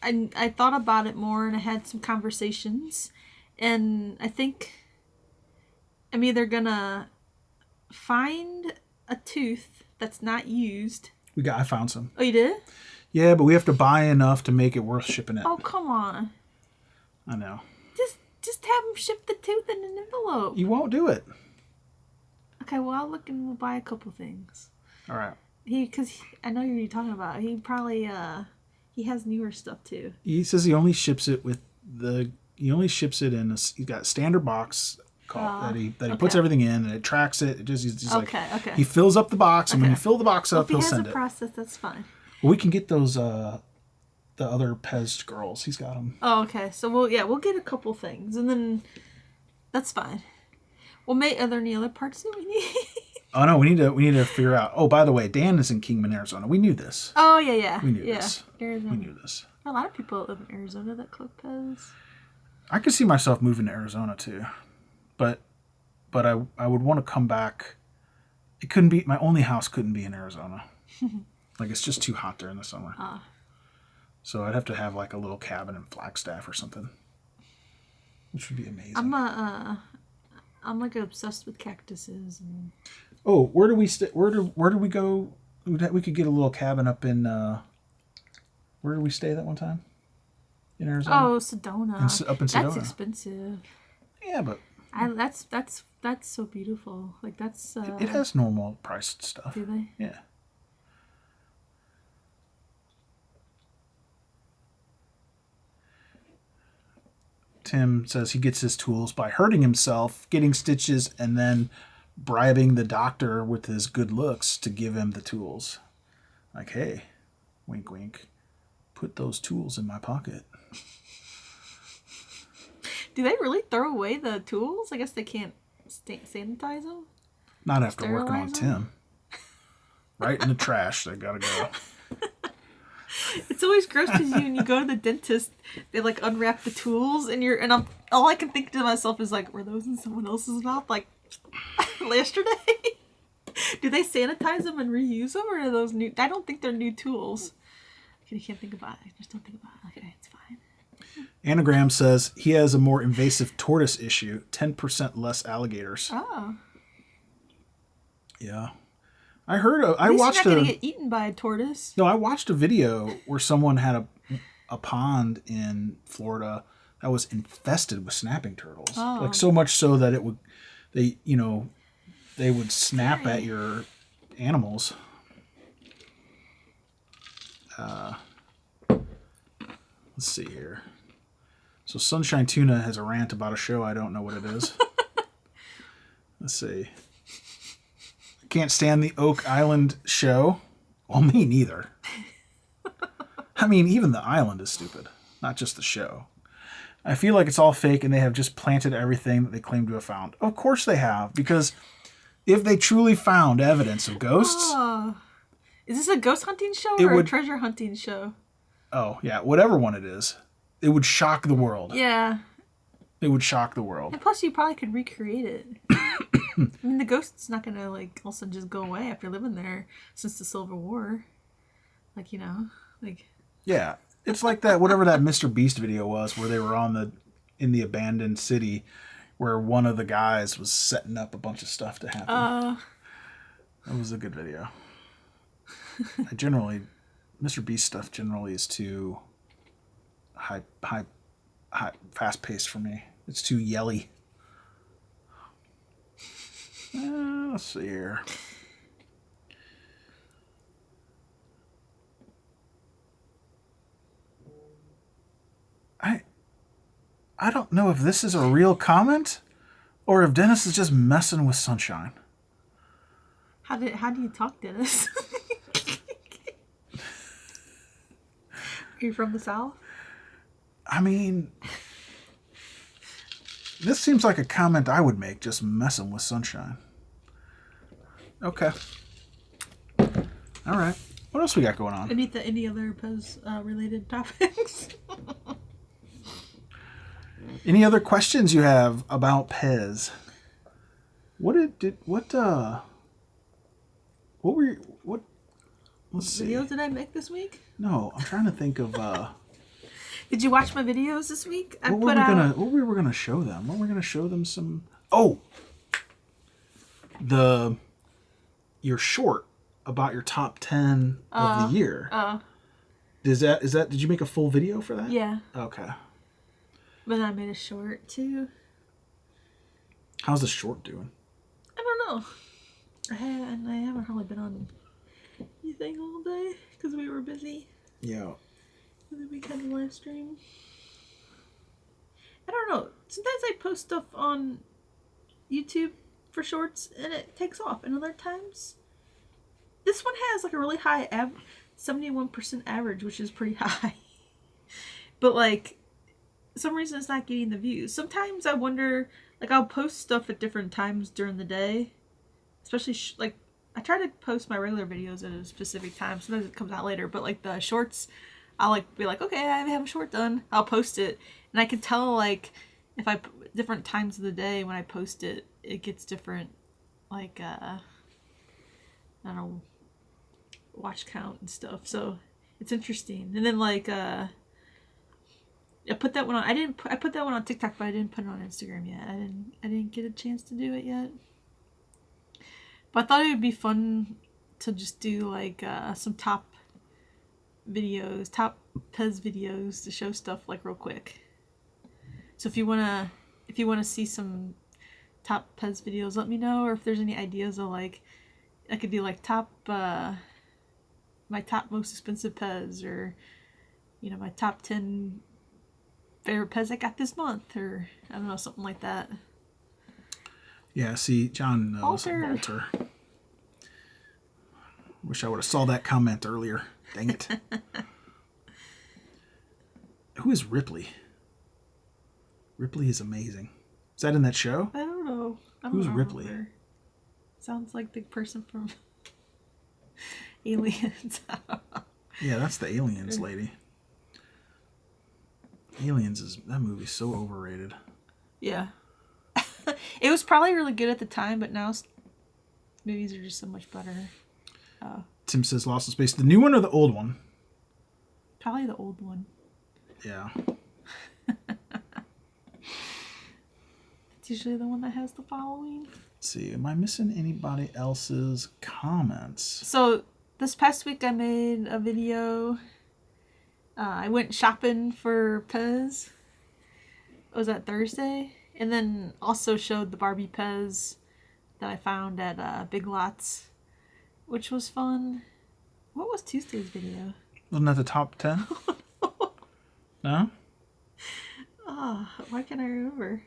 I thought about it more and I had some conversations. And I think I'm either gonna find a tooth that's not used. I found some. Oh, you did? Yeah, but we have to buy enough to make it worth shipping it. Oh, come on. I know. Just have them ship the tooth in an envelope. You won't do it. Okay, well, I'll look and we'll buy a couple things. All right. Because I know you're talking about. He probably, he has newer stuff too. He says he only ships it in he's got a standard box that he puts everything in and it tracks it. He's okay. He fills up the box and when you fill the box up, he'll send it. If he has a process, that's fine. Well, we can get those the other PEZ girls. He's got them. Oh, okay. So we'll get a couple things and then that's fine. Well, are there any other parts that we need? Oh no, we need to figure out. Oh, by the way, Dan is in Kingman, Arizona. We knew this. Oh yeah. We knew this. Arizona. We knew this. A lot of people live in Arizona that collect PEZ. I could see myself moving to Arizona too, but I would want to come back. It couldn't be my only house. Couldn't be in Arizona. Like it's just too hot there in the summer. So I'd have to have like a little cabin in Flagstaff or something, which would be amazing. I'm like obsessed with cactuses. And... Oh, where do we stay? Where do we go? We could get a little cabin up in. Where did we stay that one time? In Arizona. Oh, Sedona. Up in Sedona. That's expensive. Yeah, but. That's so beautiful. Like that's. It has normal priced stuff. Do they? Yeah. Tim says he gets his tools by hurting himself, getting stitches, and then bribing the doctor with his good looks to give him the tools. Like, hey, wink, wink, put those tools in my pocket. Do they really throw away the tools? I guess they can't sanitize them. Not after working on Sterilize 'em? Tim. Right in the trash. They gotta go. It's always gross because when you go to the dentist, they like unwrap the tools and all I can think to myself is like, were those in someone else's mouth like yesterday? Do they sanitize them and reuse them, or are those new? I don't think they're new tools. I can't think about it. I just don't think about it. Okay, it's fine. Anagram says he has a more invasive tortoise issue, 10% less alligators. Oh. Yeah. I heard, I At least watched you're not going to get eaten by a tortoise. No, I watched a video where someone had a pond in Florida that was infested with snapping turtles. Oh. Like so much so that they would snap at your animals. Let's see here. So Sunshine Tuna has a rant about a show. I don't know what it is. Let's see. I can't stand the Oak Island show. Well, me neither. I mean, even the island is stupid, not just the show. I feel like it's all fake and they have just planted everything that they claim to have found. Of course they have, because if they truly found evidence of ghosts... Oh. Is this a ghost hunting show or a treasure hunting show? Oh, yeah, whatever one it is. It would shock the world. Yeah. It would shock the world. And plus, you probably could recreate it. I mean, the ghost's not gonna like all of a sudden just go away after living there since the Civil War. Like, you know, like. Yeah, it's like that. Whatever that Mr. Beast video was, where they were in the abandoned city, where one of the guys was setting up a bunch of stuff to happen. That was a good video. Mr. Beast stuff generally is too high, fast paced for me. It's too yelly. Let's see here. I don't know if this is a real comment or if Dennis is just messing with Sunshine. How do you talk, Dennis? Are you from the South? I mean, this seems like a comment I would make, just messing with Sunshine. Okay. All right. What else we got going on? Any other PEZ related topics? Any other questions you have about PEZ? What let's see. Videos did I make this week? No, I'm trying to think of Did you watch my videos this week? what we were gonna show them. What were we gonna show them some your short about your top 10 of the year. Is that did you make a full video for that? Yeah. Okay. But I made a short too. How's the short doing? I don't know. I haven't really been on anything all day because we were busy. Yeah. And then we had the live stream. I don't know. Sometimes I post stuff on YouTube for shorts and it takes off. And other times, this one has like a really high 71% average, which is pretty high. But like, for some reason it's not getting the views. Sometimes I wonder, like I'll post stuff at different times during the day. Especially like, I try to post my regular videos at a specific time. Sometimes it comes out later, but like the shorts, I'll like be like, okay, I have a short done. I'll post it, and I can tell like if I different times of the day when I post it, it gets different, like I don't know, watch count and stuff. So it's interesting. And then like I put that one on. I put that one on TikTok, but I didn't put it on Instagram yet. I didn't get a chance to do it yet. But I thought it would be fun to just do like some top PEZ videos to show stuff like real quick. So if you wanna see some top PEZ videos, let me know. Or if there's any ideas of like, I could do like my top most expensive PEZ, or you know, my top 10 favorite PEZ I got this month, or I don't know, something like that. Yeah, see, John knows Walter. Wish I would have saw that comment earlier. Dang it. Who is Ripley? Ripley is amazing. Is that in that show? I don't know. Who's Ripley? Sounds like the person from Aliens. Yeah, that's the Aliens lady. Aliens that movie's so overrated. Yeah. It was probably really good at the time, but now movies are just so much better. Tim says Lost in Space. The new one or the old one? Probably the old one. Yeah. It's usually the one that has the following. Let's see, am I missing anybody else's comments? So this past week I made a video. I went shopping for PEZ. Was that Thursday? And then also showed the Barbie PEZ that I found at Big Lots, which was fun. What was Tuesday's video? Wasn't that the top 10? No? Oh, why can't I remember?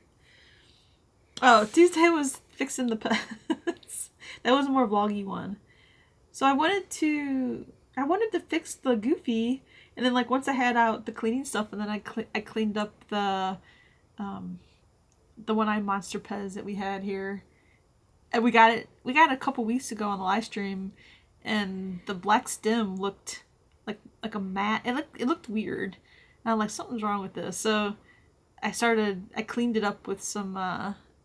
Oh, Tuesday was fixing the PEZ. That was a more vloggy one. So I wanted to fix the Goofy, and then like once I had out the cleaning stuff, and then I cleaned up the one-eyed monster PEZ that we had here. And we got it a couple weeks ago on the live stream, and the black stem looked like a matte. It looked weird. And I'm like, something's wrong with this. So I cleaned it up with some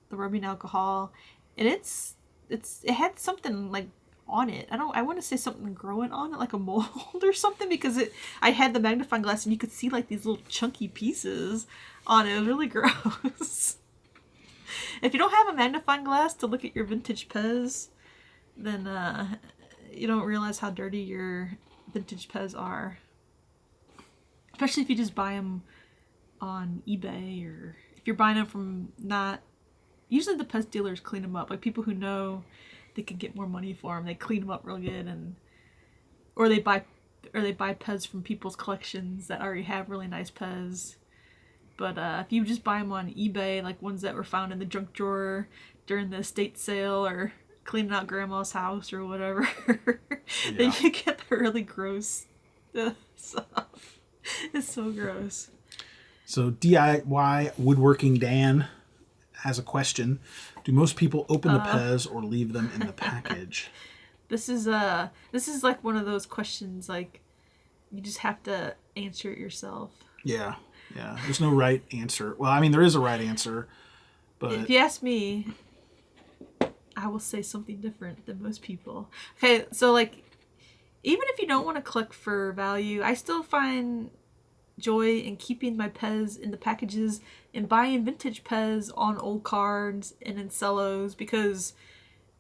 the rubbing alcohol, and it had something like on it. I want to say something growing on it, like a mold or something, because I had the magnifying glass and you could see like these little chunky pieces on it. It was really gross. If you don't have a magnifying glass to look at your vintage PEZ, then you don't realize how dirty your vintage PEZ are. Especially if you just buy them on eBay, or if you're buying them from not... Usually the PEZ dealers clean them up. Like people who know they can get more money for them, they clean them up real good, or they buy PEZ from people's collections that already have really nice PEZ. But if you just buy them on eBay, like ones that were found in the junk drawer during the estate sale or cleaning out grandma's house or whatever, then you get the really gross stuff. It's so gross. So DIY Woodworking Dan has a question. Do most people open the PEZ or leave them in the package? This is like one of those questions, like you just have to answer it yourself. Yeah. There's no right answer. Well, I mean, there is a right answer, but if you ask me, I will say something different than most people. Okay, so like, even if you don't want to collect for value, I still find joy in keeping my PEZ in the packages and buying vintage PEZ on old cards and in cellos, because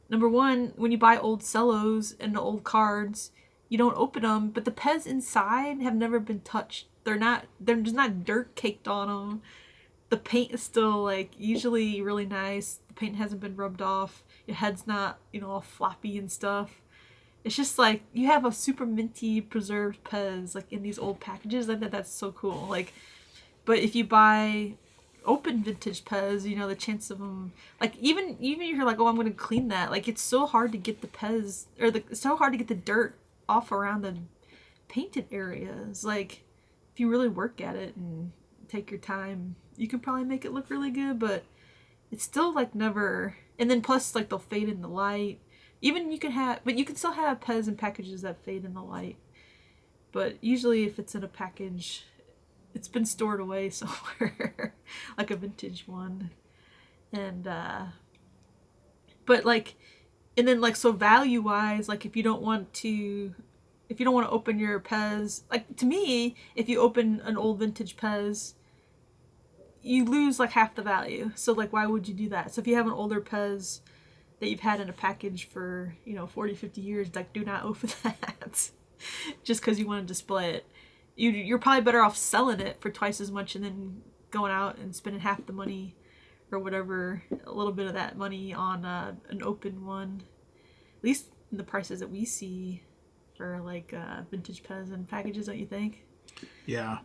number one, when you buy old cellos and old cards, you don't open them, but the PEZ inside have never been touched. There's not dirt caked on them. The paint is still like usually really nice. The paint hasn't been rubbed off. Your head's not, all floppy and stuff. It's just like you have a super minty preserved PEZ like in these old packages. I think that's so cool. Like, but if you buy open vintage PEZ, the chance of them, like even you're like, oh, I'm going to clean that. Like it's so hard to get the PEZ it's so hard to get the dirt off around the painted areas. Like if you really work at it and take your time, you can probably make it look really good, but it's still like never. And then plus like they'll fade in the light. Even you can still have PEZ in packages that fade in the light. But usually if it's in a package, it's been stored away somewhere, like a vintage one. And but like, and then like, so value wise, like if you don't want to open your PEZ, like to me, if you open an old vintage PEZ, you lose like half the value. So like, why would you do that? So if you have an older PEZ that you've had in a package for 40, 50 years, like do not open that just because you want to display it. You're probably better off selling it for twice as much and then going out and spending half the money or whatever, a little bit of that money on an open one, at least in the prices that we see for like vintage PEZ and packages, don't you think? Yeah.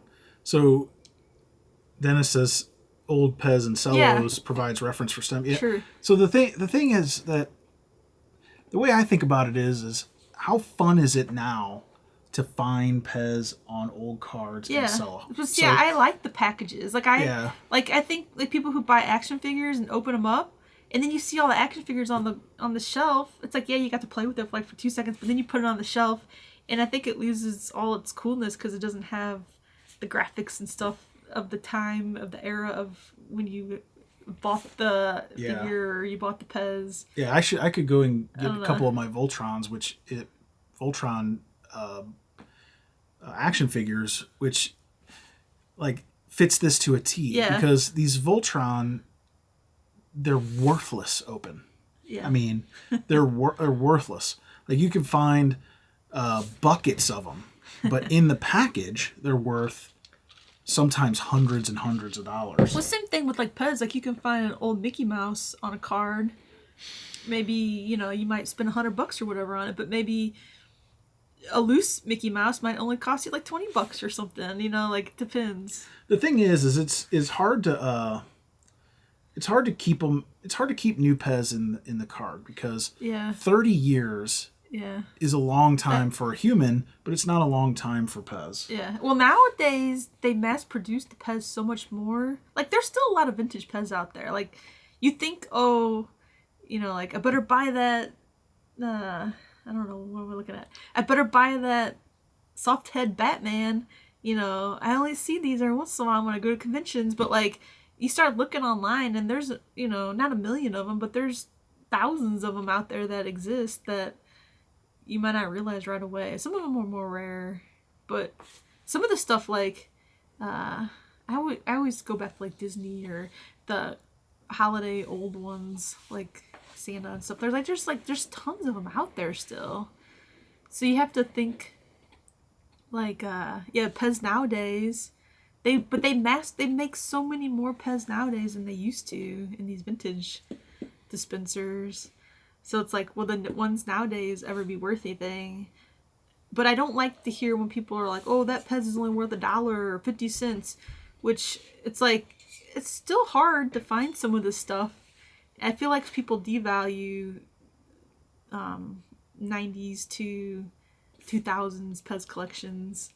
So Dennis says old PEZ and cellos provides reference for STEM. Yeah. True. So the thing is that the way I think about it is how fun is it now to find PEZ on old cards and cello? So, I like the packages. Like I think like people who buy action figures and open them up, and then you see all the action figures on the shelf. It's like, you got to play with it for 2 seconds, but then you put it on the shelf, and I think it loses all its coolness because it doesn't have the graphics and stuff of the time, of the era of when you bought the figure, or you bought the PEZ. Yeah, I could go and get a couple of my Voltrons, Voltron action figures, which like fits this to a T. Yeah. Because these Voltron, they're worthless open. Yeah. I mean, they're worthless. Like, you can find buckets of them, but in the package, they're worth sometimes hundreds and hundreds of dollars. Well, same thing with like PEZ. Like, you can find an old Mickey Mouse on a card. Maybe, you know, you might spend $100 or whatever on it, but maybe a loose Mickey Mouse might only cost you like $20 or something. You know, like, it depends. The thing is it's hard to keep them. It's hard to keep new PEZ in the card because 30 years is a long time for a human, but it's not a long time for PEZ. Yeah. Well, nowadays they mass produce the PEZ so much more. Like, there's still a lot of vintage PEZ out there. Like, you think, oh, you know, like, I better buy that. I don't know what we're looking at. I better buy that soft head Batman. You know, I only see these every once in a while when I go to conventions, but like, you start looking online and there's, you know, not a million of them, but there's thousands of them out there that exist that you might not realize right away. Some of them are more rare, but some of the stuff, like, I always go back to like Disney or the holiday old ones, like Santa and stuff. There's tons of them out there still. So you have to think, like, PEZ nowadays, they make so many more PEZ nowadays than they used to in these vintage dispensers. So it's like, will the ones nowadays ever be worth anything? But I don't like to hear when people are like, oh, that PEZ is only worth $1 or 50 cents, which it's like, it's still hard to find some of this stuff. I feel like people devalue 90s to 2000s PEZ collections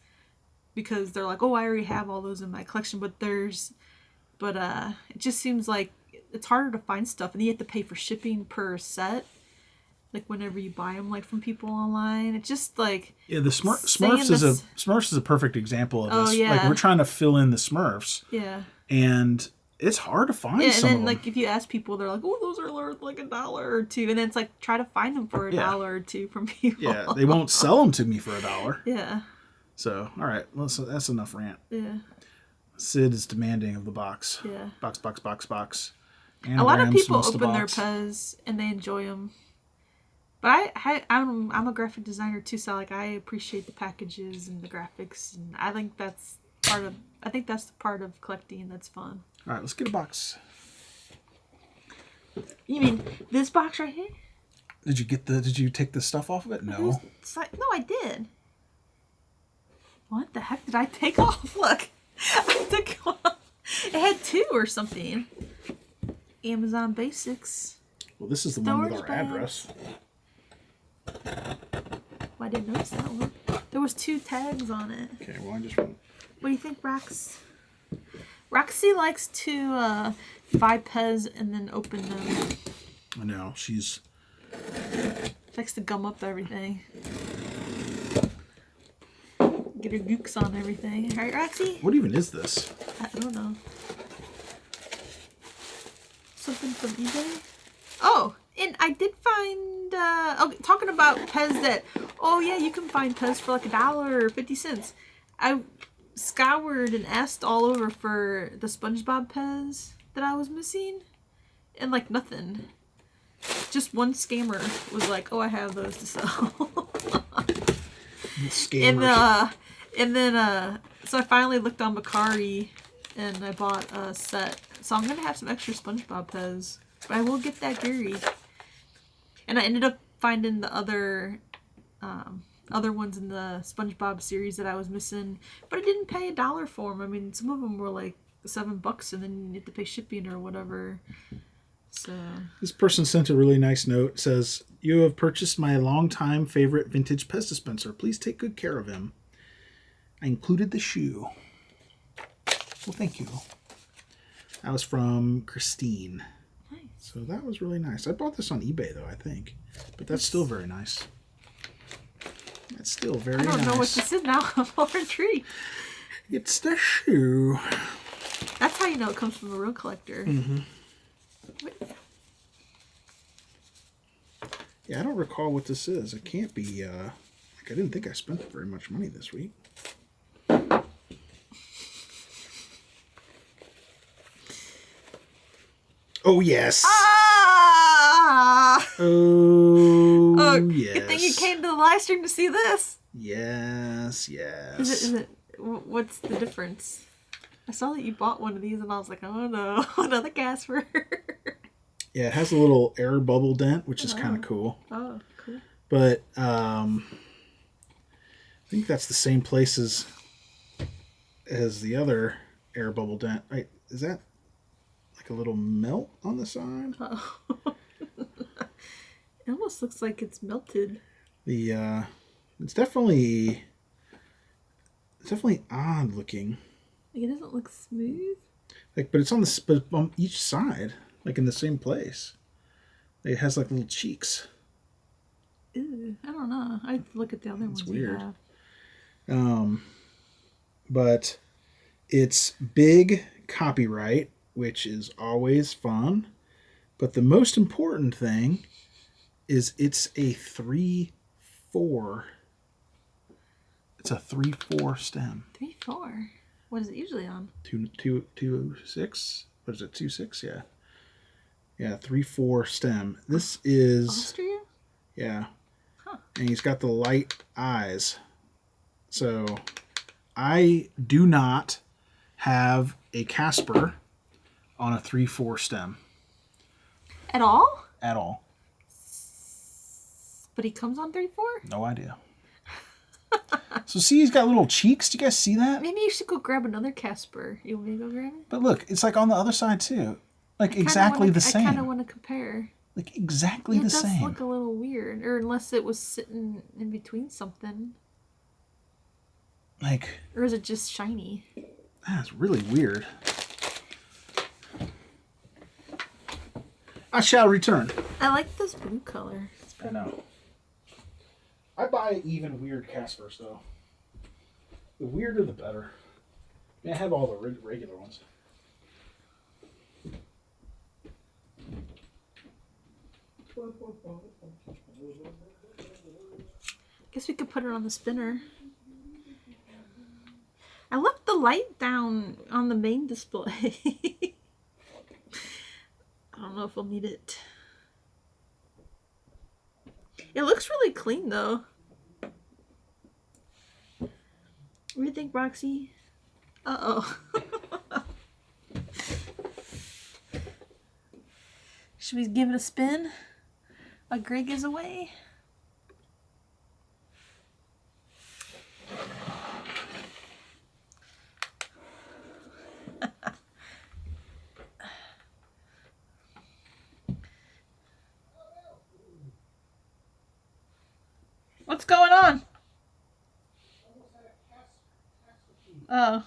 because they're like, oh, I already have all those in my collection, but it just seems like it's harder to find stuff, and you have to pay for shipping per set, like whenever you buy them, like from people online. It's just like, yeah, the Smurfs is a perfect example of this. Oh, yeah. Like, we're trying to fill in the Smurfs, and it's hard to find some and then of them. like, if you ask people, they're like, oh, those are worth like $1 or $2, and then it's like, try to find them for $1 or $2 from people. Yeah, they won't sell them to me for $1. Yeah. So, all right, well, so that's enough rant. Yeah. Sid is demanding of the box. Yeah. Box. A lot of people open their PEZ and they enjoy them. But I'm a graphic designer too, so like, I appreciate the packages and the graphics, and I think that's the part of collecting that's fun. All right, let's get a box. You mean this box right here? Did you take the stuff off of it? No. No, I did. What the heck did I take off? Look, I took off. It had 2 or something. Amazon Basics. Well, this is the one with our Storage bag. address. Well, I didn't notice that one. There was 2 tags on it. Okay, well, I just... What do you think, Rox? Roxy likes to buy PEZ and then open them. I know, she Likes to gum up everything. Get her gooks on everything. Right, Roxy? What even is this? I don't know. Something from eBay? Oh, and I did find, talking about PEZ that, oh yeah, you can find PEZ for like $1 or 50 cents. I scoured and asked all over for the SpongeBob PEZ that I was missing, and like nothing. Just one scammer was like, oh, I have those to sell. Scammers. And then, so I finally looked on Mercari and I bought a set. So I'm going to have some extra SpongeBob PEZ. But I will get that Gary. And I ended up finding the other ones in the SpongeBob series that I was missing. But I didn't pay $1 for them. I mean, some of them were like $7 and then you have to pay shipping or whatever. So This person sent a really nice note. It says, you have purchased my longtime favorite vintage PEZ dispenser. Please take good care of him. I included the shoe. Well, thank you. That was from Christine. nice. So that was really nice. I bought this on eBay, though, I think. But that's still very nice. That's still very nice. I don't know what this is now. I'm all intrigued. It's the shoe. That's how you know it comes from a real collector. Mm-hmm. What? Yeah, I don't recall what this is. It can't be, like, I didn't think I spent very much money this week. Oh, yes. Ah! Oh, yes. Good thing you came to the live stream to see this. Yes, yes. Is it, what's the difference? I saw that you bought one of these and I was like, oh no, another Casper. Yeah, it has a little air bubble dent, which is kind of cool. Oh, cool. But I think that's the same place as the other air bubble dent. Right, is that like a little melt on the side? Oh. It almost looks like it's melted. It's definitely odd looking. Like it doesn't look smooth. Like, but it's on each side, like in the same place. It has like little cheeks. Ew, I don't know. I'd look at the other ones. It's weird. You have. But it's big copyright, which is always fun. But the most important thing is it's a 3/4. It's a 3/4 stem. 3/4. What is it usually on? 2/6. What is it? 2/6. Yeah. Yeah. 3/4 stem. This is Austria. Yeah. Huh. And he's got the light eyes. So I do not have a Casper on a 3/4 stem At all? at all. But he comes on 3/4? No idea. So see, he's got little cheeks. Do you guys see that? Maybe you should go grab another Casper. You want me to go grab it? But look, it's like on the other side too. Like exactly the same. I kind of want to compare. Like exactly the same. It does look a little weird. Or unless it was sitting in between something. Like. Or is it just shiny? That's really weird. I shall return. I like this blue color. I know. I buy even weird Caspers though. The weirder the better. I have all the regular ones. Guess we could put it on the spinner. I left the light down on the main display. I don't know if we'll need it. It looks really clean though. What do you think, Roxy? Uh-oh. Should we give it a spin while Greg is away? What's going on? Oh.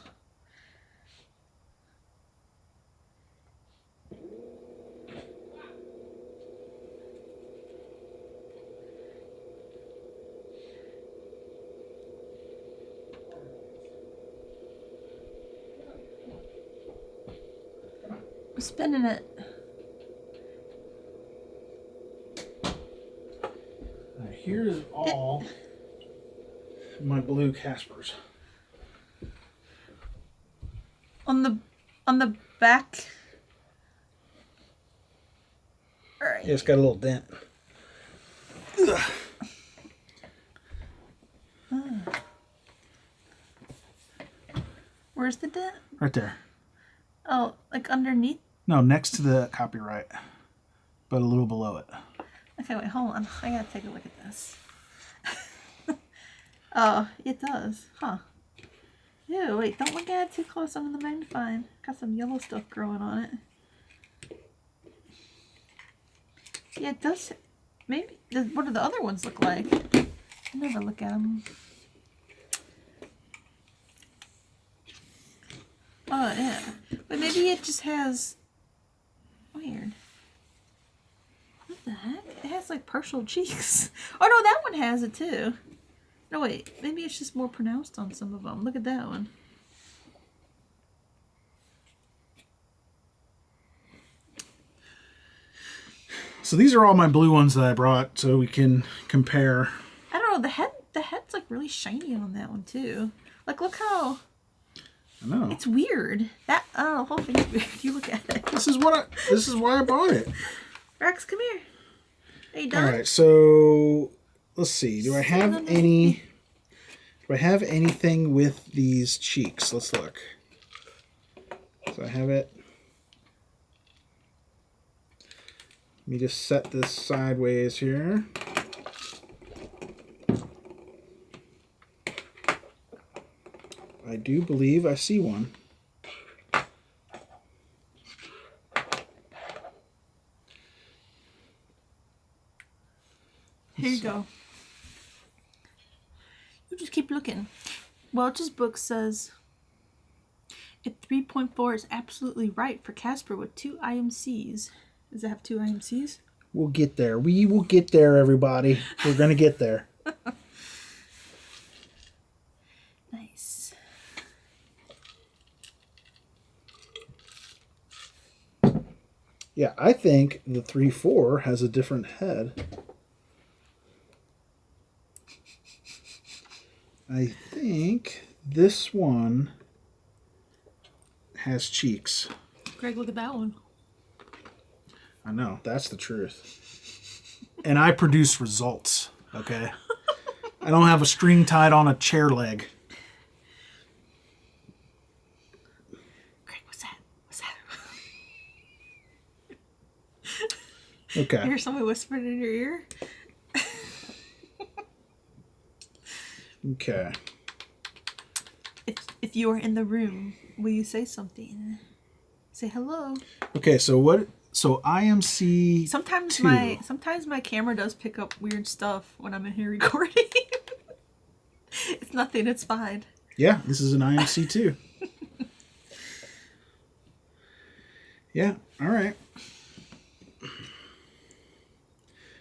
I'm spinning it. Here's all my blue Caspers. On the back. All right. Yeah, it's got a little dent. Where's the dent? Right there. Oh, like underneath? No, next to the copyright, but a little below it. Okay, wait, hold on. I gotta take a look at this. Oh, it does. Huh. Ew, wait, don't look at it too close under the magnifying. Got some yellow stuff growing on it. Yeah, it does. Maybe. What do the other ones look like? I never look at them. Oh, yeah. But maybe it just has... Weird. What the heck? It has like partial cheeks. Oh no, that one has it too. No wait, maybe it's just more pronounced on some of them. Look at that one. So these are all my blue ones that I brought so we can compare. I don't know, the head's like really shiny on that one too. Like look how I know. It's weird. That the whole thing is weird. You look at it. This is why I bought it. Rex, come here. Are you done? All right, so let's see. Do I have anything with these cheeks? Let's look. So I have it. Let me just set this sideways here. I do believe I see one. Here you go. You just keep looking. Welch's book says if 3.4 is absolutely right for Casper with 2 IMCs. Does it have 2 IMCs? We'll get there. We will get there, everybody. We're going to get there. Nice. Yeah, I think the 3.4 has a different head. I think this one has cheeks. Greg, look at that one. I know, that's the truth. And I produce results, okay? I don't have a string tied on a chair leg. Greg, what's that? What's that? Okay. You hear somebody whispering in your ear? Okay. If you are in the room, will you say something? Say hello. Okay, so IMC Sometimes 2. sometimes my camera does pick up weird stuff when I'm in here recording. It's nothing, it's fine. Yeah, this is an IMC 2. Yeah, all right.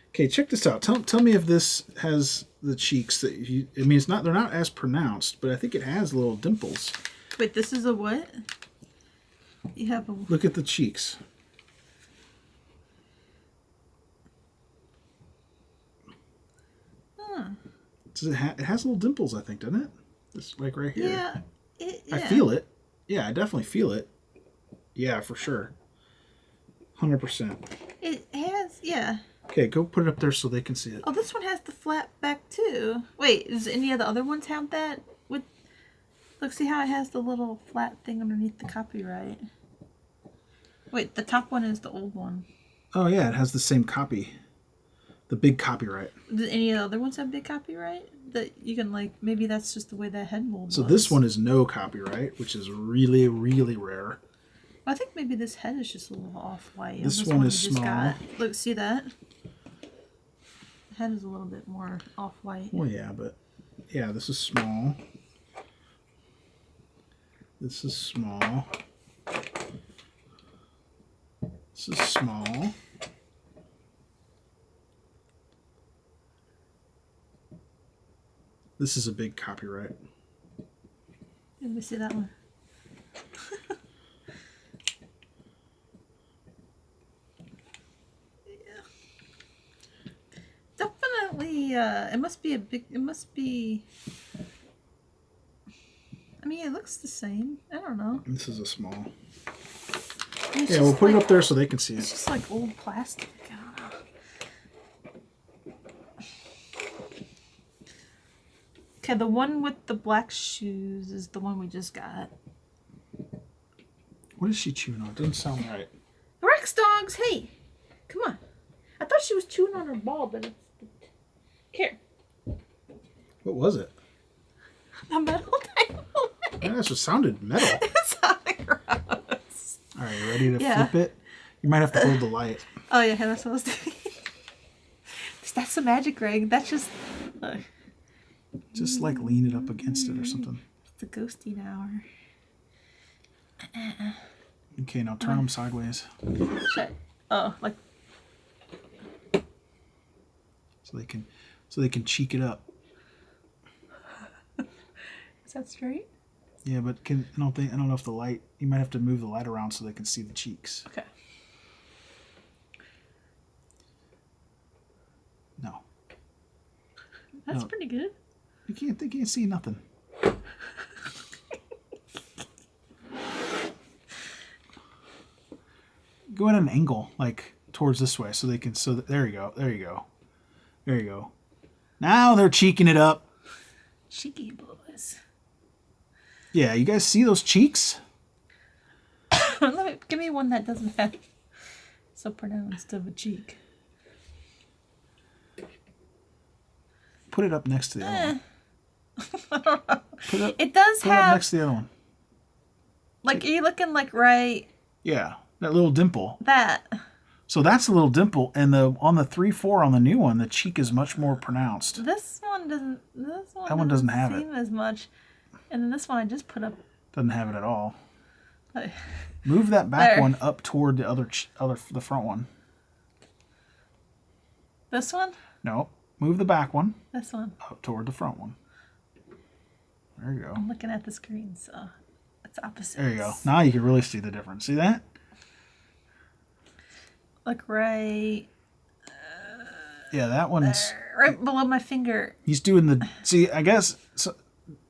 Okay, check this out. Tell me if this has the cheeks that you. I mean, they're not as pronounced, but I think it has little dimples. Wait, this is a what? You have a. Look at the cheeks. Huh. Does it has little dimples, I think, doesn't it? Just like right here. Yeah. I feel it. Yeah, I definitely feel it. Yeah, for sure. 100%. It has, yeah. Okay, go put it up there so they can see it. Oh, this one has the flat back too. Wait, does any of the other ones have that? With, look, see how it has the little flat thing underneath the copyright? Wait, the top one is the old one. Oh, yeah, it has the same copy. The big copyright. Do any of the other ones have big copyright? That you can, like, maybe that's just the way that head mold So was. this one is no copyright, which is really, really rare. I think maybe this head is just a little off-white. This one is we just small. got. Look, see that? The head is a little bit more off-white. Well, yeah, but yeah, this is small. This is small. This is small. This is a big copyright. Let me see that one. Definitely, it must be I mean, it looks the same. I don't know. This is a small. It's Yeah, we'll just put it like- up there so they can see It's it. just like old plastic. I don't know. Okay, the one with the black shoes is the one we just got. What is she chewing on? It doesn't sound right. Rex dogs, hey, come on. I thought she was chewing on her ball, but it's here. What was it? The metal table. Yeah, that's what sounded metal. It sounded gross. All right, you ready to Yeah. flip it? You might have to hold the light. Oh yeah, that's what I was doing. That's the magic, Greg. That's just Just like lean it up against it or something. the ghosting hour. Okay, now turn them sideways Shut. Oh, like so they can cheek it up. is that straight? Yeah, but I don't know if the light. You might have to move the light around so they can see the cheeks. Okay. No, That's No. pretty good. they can't see nothing. go at an angle, like towards this way, so they can. There you go. There you go. There you go. Now they're cheeking it up. Cheeky boys. Yeah, you guys see those cheeks? Give me one that doesn't have so pronounced of a cheek. Put it up next to the other one. It does Put it up have, next to the other one. like, are you looking like right? Yeah, that little dimple. That. So that's a little dimple, and on the 3-4 on the new one, the cheek is much more pronounced. This one doesn't. That one doesn't have it. Seem as much, and then this one I just put up. Doesn't have it at all. Like, Move that back there. one up toward the the front one. This one. No, move the back one This one. up toward the front one. There you go. I'm looking at the screen, so it's opposite. There you go. Now you can really see the difference. See that? Look right. Yeah, that one's. Right below my finger. He's doing the. See, I guess so,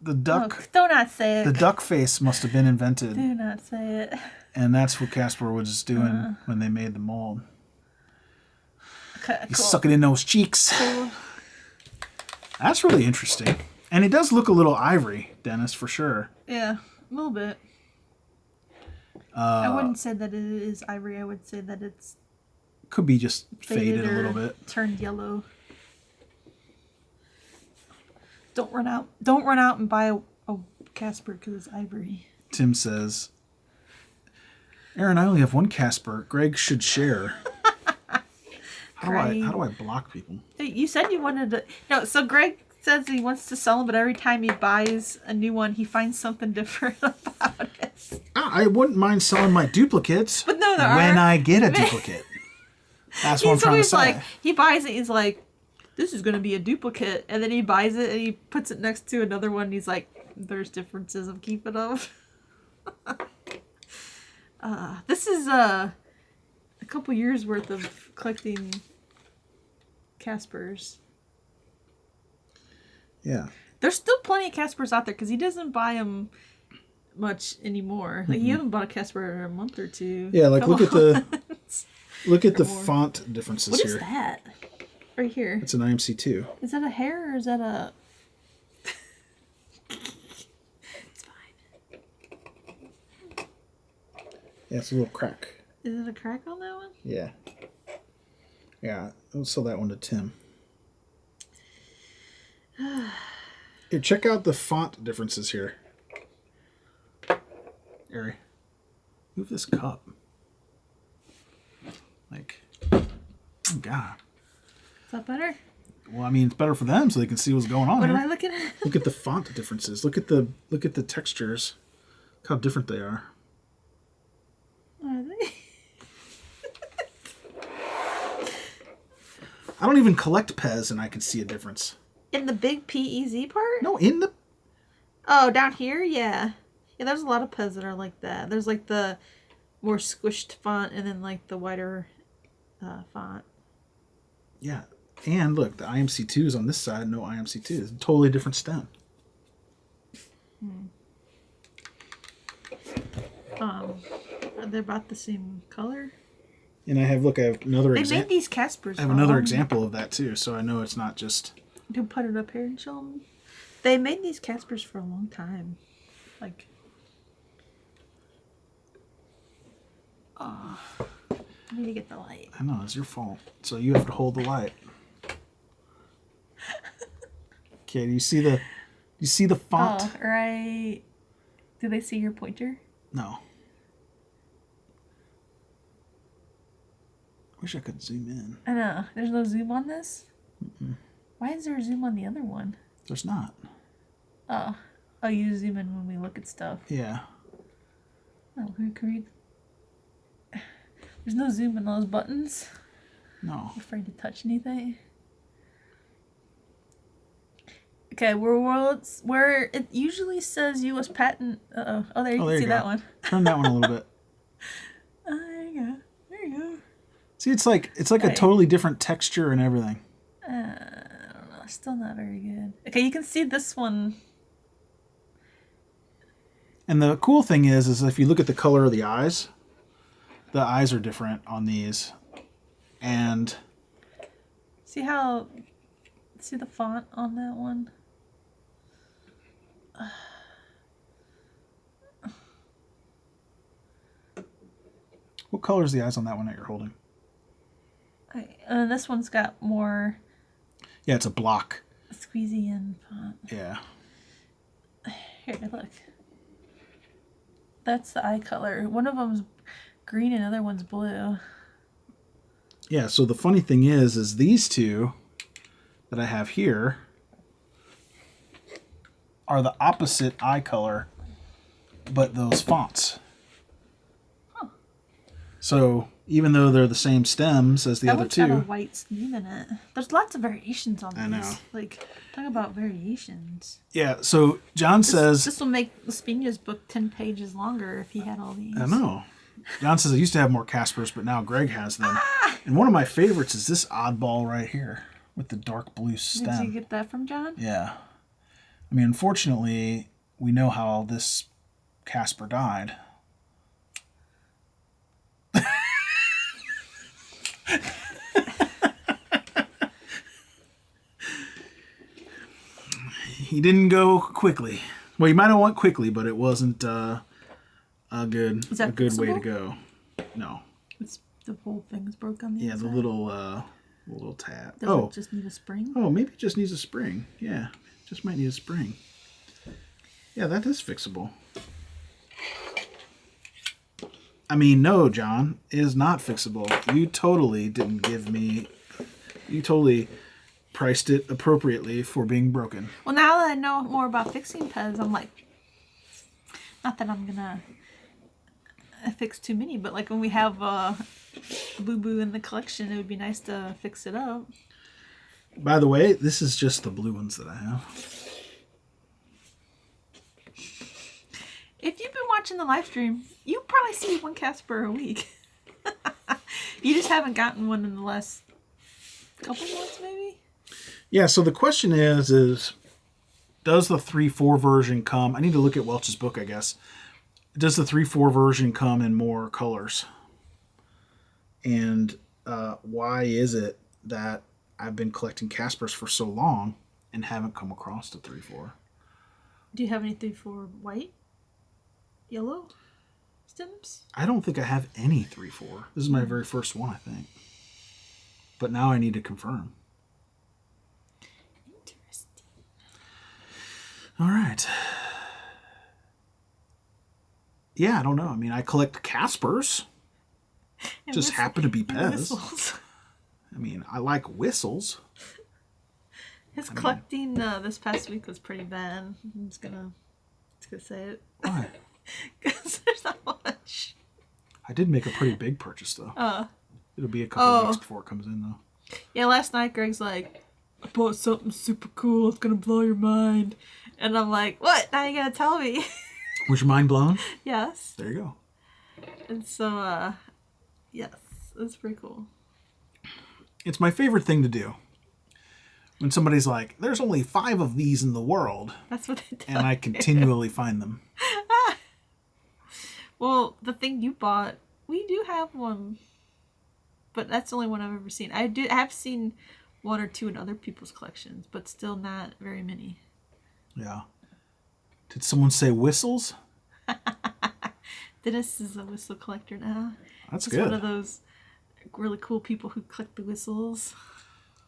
the Oh, duck. do not say it. The duck face must have been invented, Do not say it. and that's what Casper was doing when they made the mold. Okay, He's cool. sucking in those cheeks. That's really interesting, and it does look a little ivory, Dennis, for sure. Yeah, a little bit. I wouldn't say that it is ivory. I would say that it's Could be just faded a or little bit. turned yellow. Don't run out. Don't run out and buy a Casper because it's ivory. Tim says, "Erin, I only have one Casper. Greg should share." How do I block people? You said you wanted to. No, so Greg says he wants to sell them, but every time he buys a new one, he finds something different about it. I wouldn't mind selling my duplicates, But no, there when are. I get a duplicate. That's what I'm He's trying to always say. like, he buys it, he's like, this is going to be a duplicate. And then he buys it and he puts it next to another one. And he's like, there's differences. I'm keeping them. This is a couple years worth of collecting Caspers. Yeah. There's still plenty of Caspers out there because he doesn't buy them much anymore. Like, he hasn't bought a Casper in a month or two. Yeah, like Come look on. at the more. font differences What here. is that? Right here. It's an IMC2. Is that a hair or is that a... It's fine. Yeah, it's a little crack. Is it a crack on that one? Yeah. Yeah, I'll sell that one to Tim. Here, check out the font differences here. Ari, move this cup. Like, oh God. Is that better? Well, I mean, it's better for them so they can see what's going on What here. am I looking at? Look at the font differences. Look at the textures. Look how different they are. Are they? I don't even collect PEZ and I can see a difference. In the big PEZ part? No, in the... Oh, down here? Yeah. Yeah, there's a lot of PEZ that are like that. There's like the more squished font and then like the wider font. Yeah. And look, the IMC2 is on this side, no IMC2. It's a totally different stem. Are they about the same color? And I have another They example. made these Caspers. I have another example of that too, so I know it's not just... You can put it up here and show them. They made these Caspers for a long time. Like... Oh, I need to get the light. I know, it's your fault. So you have to hold the light. Okay, do you see the font? Oh, right. Do they see your pointer? No. I wish I could zoom in. I know. There's no zoom on this? Why is there a zoom on the other one? There's not. Oh. Oh, you zoom in when we look at stuff. Yeah. Oh, who can read? There's no zoom in those buttons. No. Afraid to touch anything. Okay, where it usually says U.S. patent. Uh-oh. Oh, there you can see that one. Turn that one a little bit. There you go. There you go. See, it's like a totally different texture and everything. I don't know. Still not very good. Okay, you can see this one. And the cool thing is if you look at the color of the eyes, the eyes are different on these. And See the font on that one? what color is the eyes on that one that you're holding? This one's got more Yeah, it's a block. squeezy in font. Yeah. Here, look. That's the eye color. One of them's green and the other one's blue. Yeah, so the funny thing is these two that I have here are the opposite eye color, but those fonts. Huh. So even though they're the same stems as the other That one's got a two, white sleeve in it. There's lots of variations on these. I know. Like, talk about variations. yeah. So John says, This will make Spina's book 10 pages longer if he had all these. I know. John says I used to have more Caspers, but now Greg has them. And one of my favorites is this oddball right here with the dark blue stem. Did you get that from John? Yeah. I mean, unfortunately, we know how this Casper died. He didn't go quickly. Well, he might have went quickly, but it wasn't a good Is that way to fixable? go. No. It's, the whole thing's broke on the Yeah, inside. the little tab. Does it just need a spring? Oh, maybe it just needs a spring. Yeah, just might need a spring. Yeah, that is fixable. I mean, no, John, it is not fixable. You totally didn't give me... You totally priced it appropriately for being broken. Well, now that I know more about fixing PEZ, I'm like... Not that I'm gonna fix too many, but like when we have boo-boo in the collection, it would be nice to fix it up. By the way, this is just the blue ones that I have. If you've been watching the live stream, you probably see one Casper a week. You just haven't gotten one in the last couple months, maybe? Yeah, so the question is does the 3.4 version come? I need to look at Welch's book, I guess. Does the 3.4 version come in more colors? And why is it that I've been collecting Caspers for so long and haven't come across the 3.4? Do you have any 3.4 white? Yellow stems? I don't think I have any 3.4. This is my very first one, I think. But now I need to confirm. Interesting. All right. Yeah, I don't know. I mean, I collect Caspers. And Just happen to be and PEZ. whistles. I mean, I like whistles. His collecting this past week was pretty bad. I'm just gonna say it. Why? Because there's not much. I did make a pretty big purchase, though. It'll be a couple Oh. weeks before it comes in, though. Yeah, last night Greg's like, I bought something super cool. It's gonna blow your mind. And I'm like, what? Now you gotta tell me. Was your mind blown? Yes. There you go. And so, yes, it's pretty cool. It's my favorite thing to do. When somebody's like, there's only 5 of these in the world, That's what they do. and I continually find them. Well, the thing you bought, we do have one, but that's the only one I've ever seen. I have seen 1 or 2 in other people's collections, but still not very many. Yeah. Did someone say whistles? Dennis is a whistle collector now. That's He's good. one of those really cool people who collect the whistles.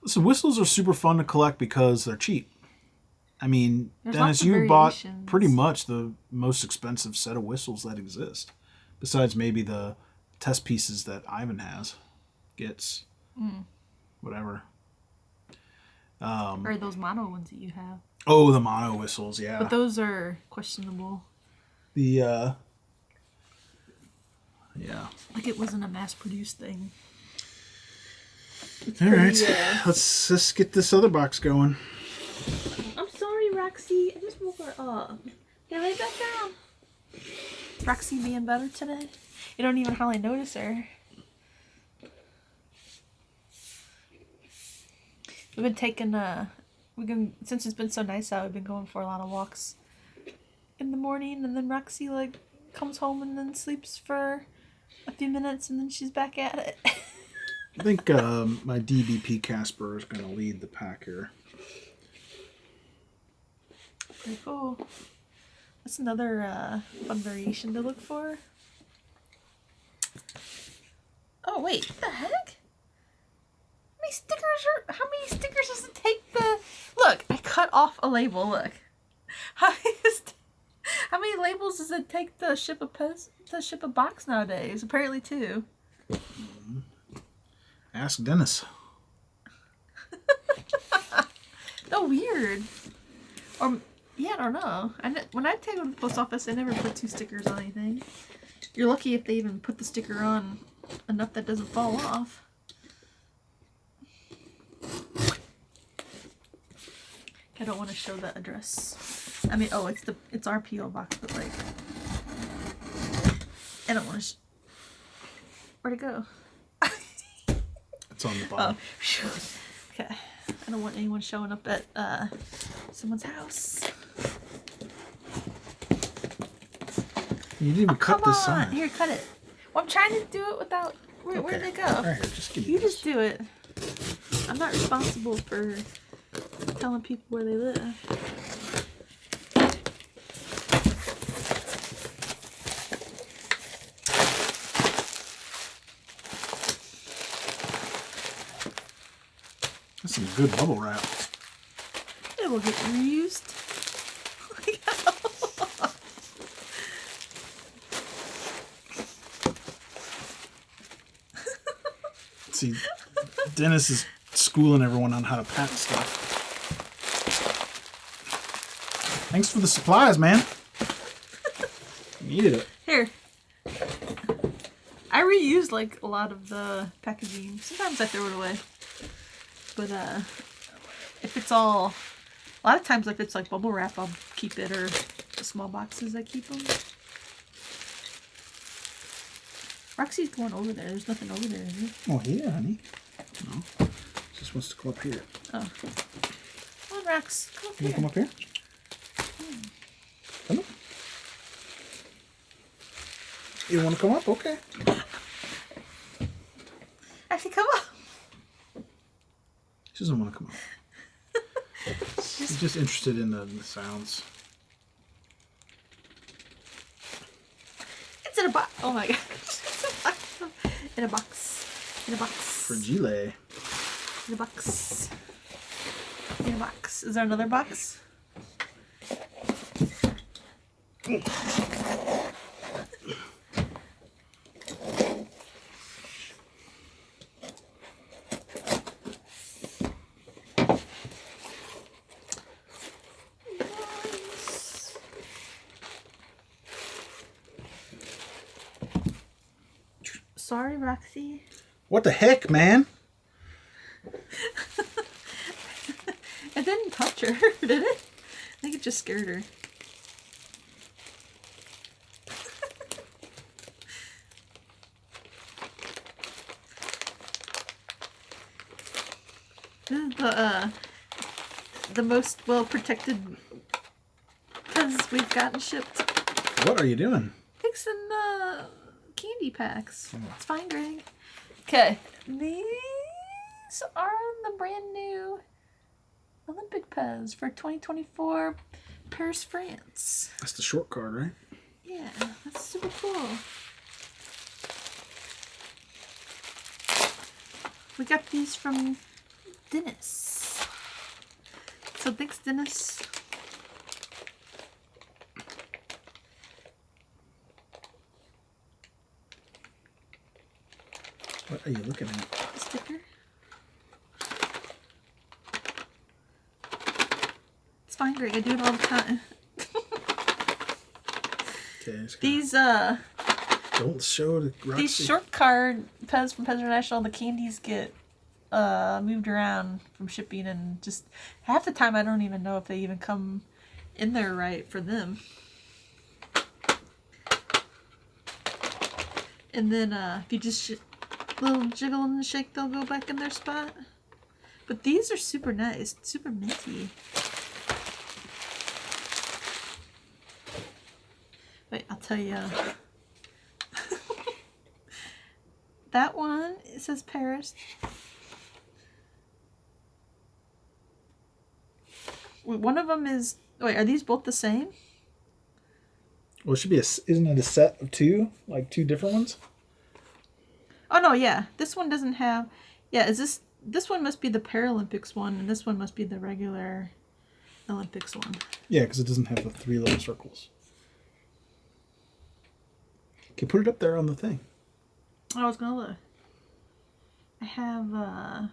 Listen, whistles are super fun to collect because they're cheap. I mean, There's Dennis, lots of you bought variations. pretty much the most expensive set of whistles that exist. Besides maybe the test pieces that Ivan gets. Whatever. Or those mono ones that you have. Oh, the mono whistles, yeah. But those are questionable. Yeah. Like it wasn't a mass-produced thing. All right, let's just get this other box going. I'm sorry, Roxy. I just woke her up. Get right back down. Roxy being better today. You don't even hardly notice her. We've been taking since it's been so nice out, we've been going for a lot of walks in the morning, and then Roxy like comes home and then sleeps for a few minutes and then she's back at it. I think my DBP Casper is going to lead the pack here. Pretty cool. That's another fun variation to look for. Oh wait, what the heck? How many stickers does it take the... Look, I cut off a label, look. How many labels does it take to ship a PEZ, to ship a box nowadays? Apparently 2. Ask Dennis. Oh, weird. Or, yeah, I don't know. When I take them to the post office, they never put 2 stickers on anything. You're lucky if they even put the sticker on enough that doesn't fall off. I don't want to show that address. I mean, oh, it's our PO box, but like, I don't want to. Where'd it go? It's on the bottom. Oh, shoot. Okay. I don't want anyone showing up at someone's house. You didn't even cut this side. Here, cut it. Well, I'm trying to do it without. Where'd they go? Right here, just give me You this. just do it. I'm not responsible for telling people where they live. That's some good bubble wrap. It will get reused. See, Dennis is schooling everyone on how to pack stuff. Thanks for the supplies, man. Needed it. Here. I reuse like a lot of the packaging. Sometimes I throw it away. But if it's all, a lot of times if it's like bubble wrap, I'll keep it, or the small boxes I keep them. Roxy's going over there. There's nothing over there, is there? Oh, yeah, honey. No. Just wants to come up here. Oh. Come on, Rox. Come up Can you here. come up here? Come on. You want to come up? Okay. Actually, come up. She doesn't want to come up. She's just interested in the sounds. It's in a box. Oh my gosh. In a box. In a box. Fragile. In a box. In a box. Is there another box? Sorry, Roxy. What the heck, man? It didn't touch her, did it? I think it just scared her. This is the most well protected PEZ we've gotten shipped. What are you doing? Fixing the candy packs. It's fine, Greg. Okay, these are the brand new Olympic PEZ for 2024 Paris, France. That's the short card, right? Yeah, that's super cool. We got these from Dennis. So thanks, Dennis. What are you looking at? Sticker. It's fine, Greg. I do it all the time. Okay, These don't show the Roxy. these short card PEZ from PEZ International, the candies get moved around from shipping, and just half the time I don't even know if they even come in there right for them. And then if you just little jiggle and shake, they'll go back in their spot. But these are super nice, super minty. Wait, I'll tell you. that one, it says Paris. Wait, one of them is... Wait, are these both the same? Well, it should be isn't it a set of two? Like two different ones? Oh, no, yeah. This one doesn't have... Yeah, is this... This one must be the Paralympics one, and this one must be the regular Olympics one. Yeah, because it doesn't have the 3 little circles. Okay, put it up there on the thing. I was gonna look. I have, let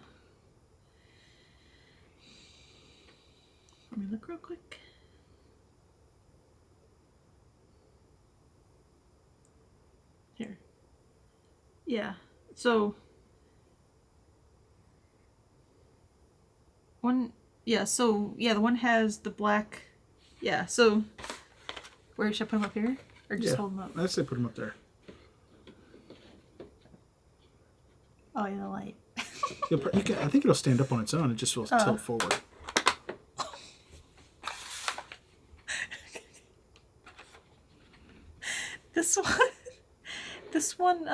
me look real quick. Here. Yeah, so... One, yeah, so, yeah, the one has the black, yeah, so, where should I put them up here? Or just hold them up? I'd say put them up there. Oh, yeah, the light. I think it'll stand up on its own. It just will tilt forward. This one,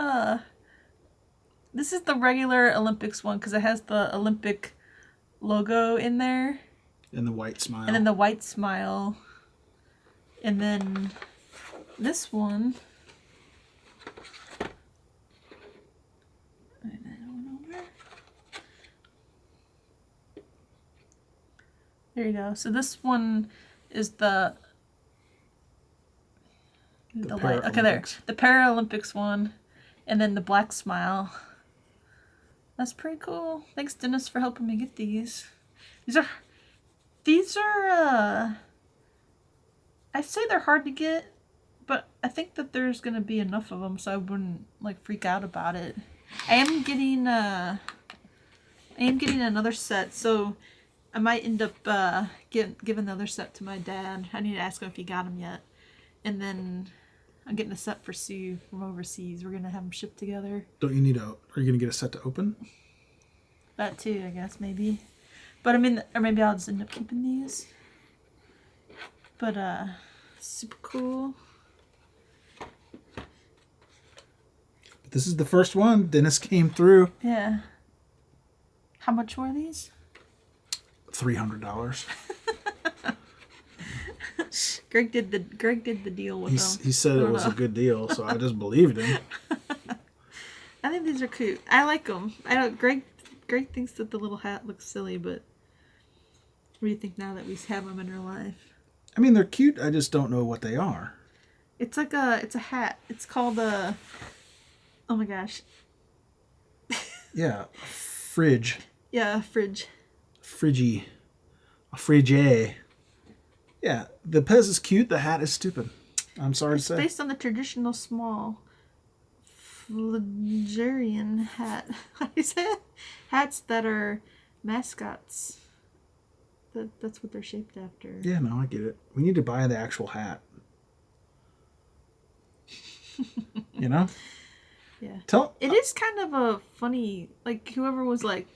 this is the regular Olympics one, because it has the Olympic logo in there. And the white smile. And then the white smile. And then this one. There you go. So this one is the light. Okay, there. The Paralympics one. And then the black smile. That's pretty cool. Thanks, Dennis, for helping me get these. These are, I'd say they're hard to get, but I think that there's going to be enough of them so I wouldn't, like, freak out about it. I am getting another set, so I might end up, giving the other set to my dad. I need to ask him if he got them yet. And then I'm getting a set for Sue from overseas. We're going to have them shipped together. Don't you need are you going to get a set to open? That too, I guess, maybe. But I mean, or maybe I'll just end up keeping these. But, super cool. This is the first one. Dennis came through. Yeah. How much were these? $300. Greg did the deal with them. He said it was a good deal, so I just believed him. I think these are cute. I like them. I don't. Greg thinks that the little hat looks silly, but what do you think now that we have them in our life? I mean, they're cute. I just don't know what they are. It's like it's a hat. It's called a. Oh my gosh. Yeah, fridge. Yeah, fridge. Friggy. A frigé. Yeah, the PEZ is cute. The hat is stupid. I'm sorry to say. Based on the traditional small Phlegarian hat. How do you say it? Hats that are mascots. That's what they're shaped after. Yeah, no, I get it. We need to buy the actual hat. You know? Yeah. It is kind of a funny, like, whoever was, like,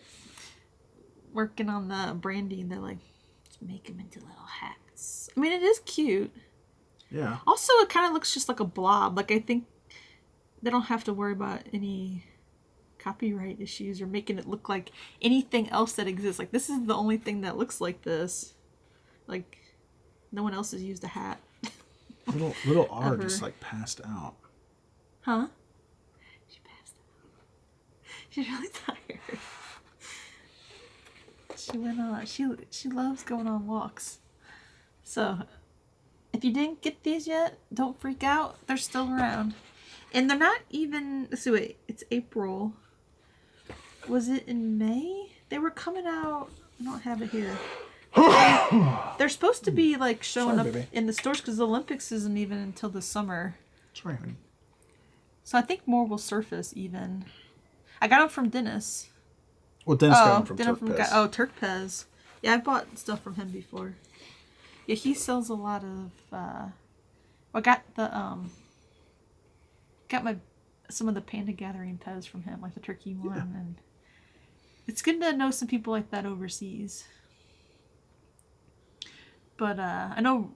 working on the branding, they're like, let's make them into little hats. I mean, it is cute. Yeah. Also, it kind of looks just like a blob. Like, I think they don't have to worry about any copyright issues or making it look like anything else that exists. Like, this is the only thing that looks like this. Like, no one else has used a hat. Little R Ever. just, like, passed out. Huh? She passed out. She's really tired. She went on. She loves going on walks. So, if you didn't get these yet, don't freak out. They're still around. And they're not even... So wait, it's April. Was it in May? They were coming out... I don't have it here. They're supposed to be, like, showing up in the stores because the Olympics isn't even until the summer. Sorry, honey. So I think more will surface even. I got them from Dennis. Well, Dennis got them from Turk PEZ. Turk PEZ. Yeah, I bought stuff from him before. Yeah, he sells a lot of. I got the some of the Panda Gathering PEZ from him, like the turkey one, and it's good to know some people like that overseas. But I know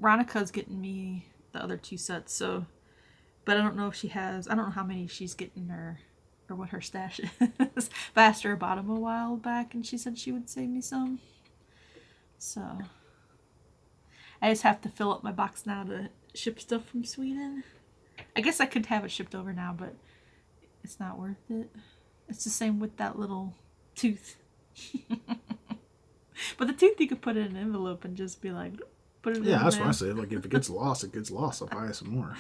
Ronica's getting me the other 2 sets, so. But I don't know if she has. I don't know how many she's getting her or what her stash is. But I asked her about them a while back, and she said she would save me some. So I just have to fill up my box now to ship stuff from Sweden. I guess I could have it shipped over now, but it's not worth it. It's the same with that little tooth. But the tooth you could put in an envelope and just be like, put it in. Yeah, that's what I say. Like, if it gets lost, it gets lost. I'll buy some more.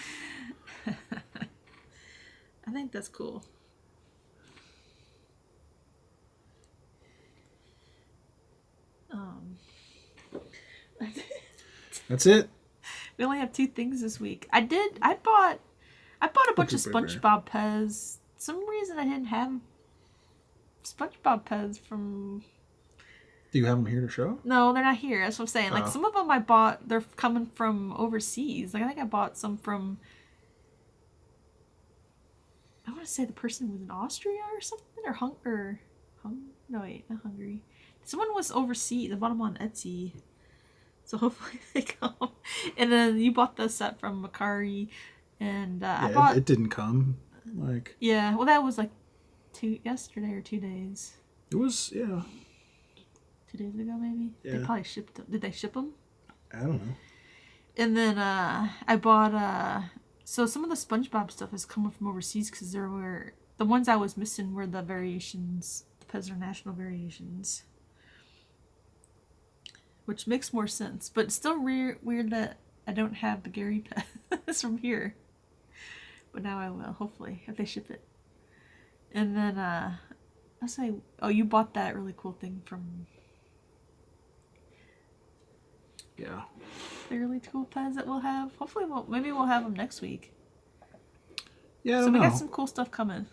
I think that's cool. That's it. We only have 2 things this week. I bought a bunch of SpongeBob PEZ. Some reason I didn't have SpongeBob PEZ from... Do you have them here to show? No, they're not here. That's what I'm saying. Like, some of them I bought, they're coming from overseas. Like, I think I bought some from... I want to say the person was in Austria or something, or no, wait, not Hungary. Someone was overseas. I bought them on Etsy, so hopefully they come. And then you bought the set from Macari, and I bought. It didn't come. Like. Yeah, well, that was like yesterday or 2 days. It was 2 days ago, maybe. Yeah. They probably shipped them. Did they ship them? I don't know. And then I bought so some of the SpongeBob stuff is coming from overseas because there were the ones I was missing were the variations, the PEZ International variations, which makes more sense. But it's still weird that I don't have the Gary PEZ from here. But now I will, hopefully, if they ship it. And then I'll say, oh, you bought that really cool thing from. Yeah. The really cool PEZ that we'll have. Hopefully, maybe we'll have them next week. Yeah, so we got some cool stuff coming.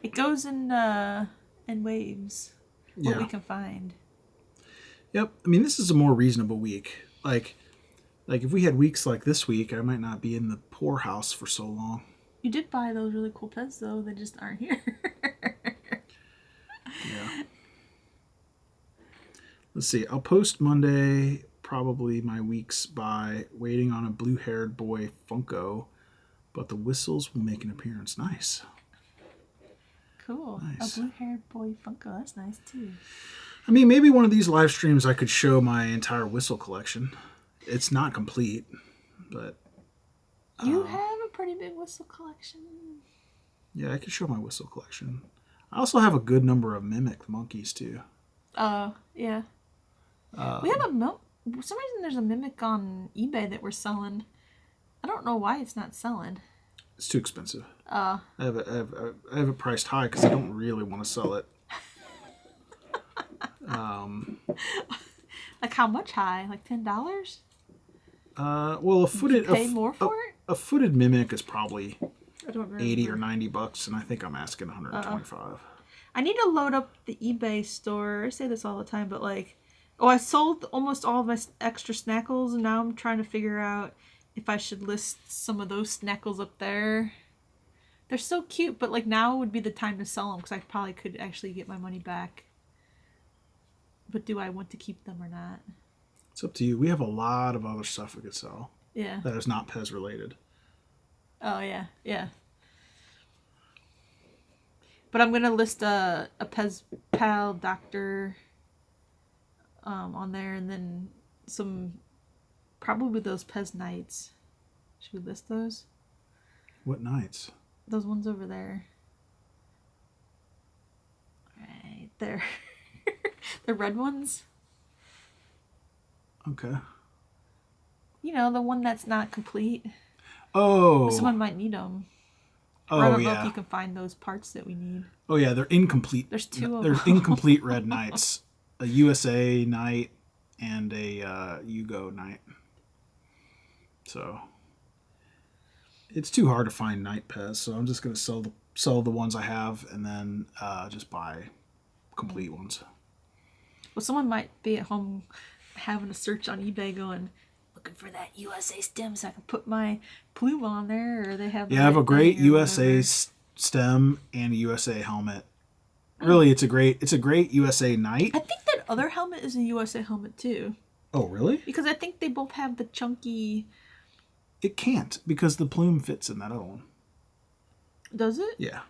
It goes in waves. What we can find. Yep. I mean, this is a more reasonable week. Like if we had weeks like this week, I might not be in the poorhouse for so long. You did buy those really cool PEZ though. They just aren't here. Yeah. Let's see. I'll post Monday probably my weeks by waiting on a blue-haired boy Funko, but the whistles will make an appearance. Nice. Cool. Nice. A blue-haired boy Funko. That's nice too. I mean, maybe one of these live streams I could show my entire whistle collection. It's not complete, but... You have a pretty big whistle collection. Yeah, I could show my whistle collection. I also have a good number of mimic monkeys too. Yeah. We have for some reason there's a mimic on eBay that we're selling. I don't know why it's not selling. It's too expensive. I have it priced high because I don't really want to sell it. Like how much high? Like $10? Well, a footed you pay more for it? A footed mimic is probably I don't remember. $80 or $90, and I think I'm asking $125. I need to load up the eBay store. I say this all the time, but like, I sold almost all of my extra snackles, and now I'm trying to figure out if I should list some of those snackles up there. They're so cute, but like now would be the time to sell them because I probably could actually get my money back. But do I want to keep them or not? It's up to you. We have a lot of other stuff we could sell. Yeah. That is not PEZ related. Oh yeah, yeah. But I'm gonna list a PEZ Pal Doctor on there, and then probably those PEZ Nights. Should we list those? What nights? Those ones over there. Right there. The red ones. Okay. You know, the one that's not complete. Oh. Someone might need them. Oh, I don't know yeah. if you can find those parts that we need. Oh, yeah, they're incomplete. There's 2 of There's them. incomplete red nights. A USA night and a Yugo night. So it's too hard to find night PEZ, so I'm just going to sell the ones I have and then just buy complete ones. Well, someone might be at home having a search on eBay going, looking for that USA stem so I can put my plume on there, or they have... Yeah, I have a great USA stem and a USA helmet. Really, it's a great USA night. I think that other helmet is a USA helmet too. Oh, really? Because I think they both have the chunky... It can't, because the plume fits in that other one. Does it? Yeah.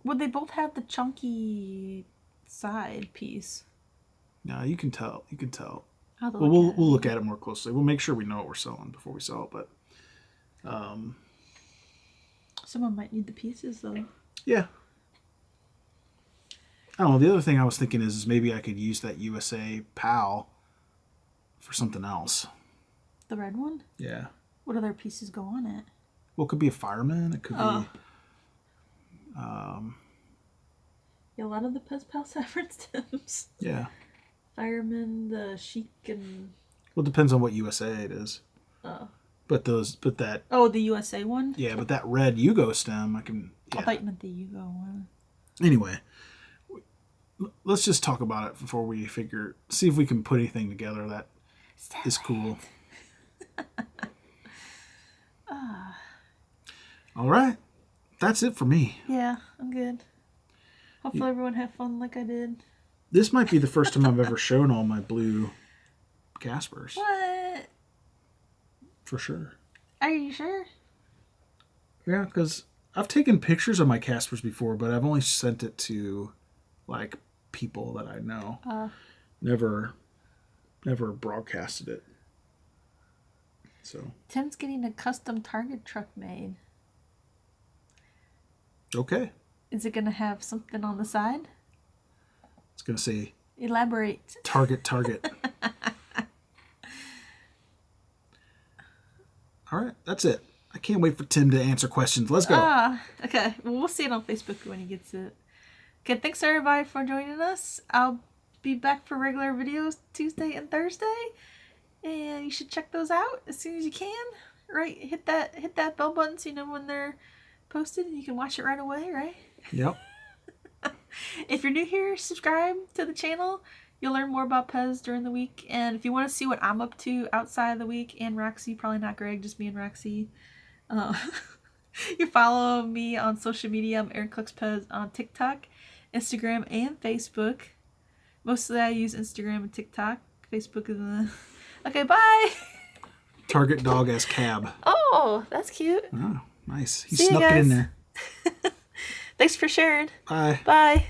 Well, they both have the chunky side piece. No, you can tell. You can tell. I'll Well, we'll look at it more closely. We'll make sure we know what we're selling before we sell it. But someone might need the pieces though. yeah. I don't know. The other thing I was thinking is maybe I could use that USA PAL for something else. The red one? Yeah. What other pieces go on it? Well, it could be a fireman. It could be. Yeah, a lot of the PEZ pals have red stems. Yeah. Fireman, the chic, and Well, it depends on what USA it is. oh, But that. oh, the USA one. Yeah, but that red Yugo stem, I can. Yeah. I thought you meant the Yugo one. Anyway, let's just talk about it before we see if we can put anything together that is cool. All right, that's it for me. Yeah, I'm good. Hopefully everyone had fun like I did. This might be the first time I've ever shown all my blue Caspers. What? For sure. Are you sure? Yeah, because I've taken pictures of my Caspers before, but I've only sent it to, like, people that I know. Never broadcasted it. So. Tim's getting a custom Target truck made. Okay. Is it going to have something on the side? It's going to say... Elaborate. Target. All right, that's it. I can't wait for Tim to answer questions. Let's go. Okay. Well, we'll see it on Facebook when he gets it. Okay, thanks everybody for joining us. I'll be back for regular videos Tuesday and Thursday. And you should check those out as soon as you can. Right? Hit that bell button so you know when they're posted and you can watch it right away, right? Yep. If you're new here, subscribe to the channel. You'll learn more about PEZ during the week. And if you want to see what I'm up to outside of the week, and Roxy, probably not Greg, just me and Roxy. You follow me on social media. I'm Erin Collects PEZ on TikTok, Instagram, and Facebook. Mostly I use Instagram and TikTok. Facebook is Okay, bye! Target dog as cab. Oh, that's cute. Oh, nice. He See you snuck it in guys. there. Thanks for sharing. Bye. Bye.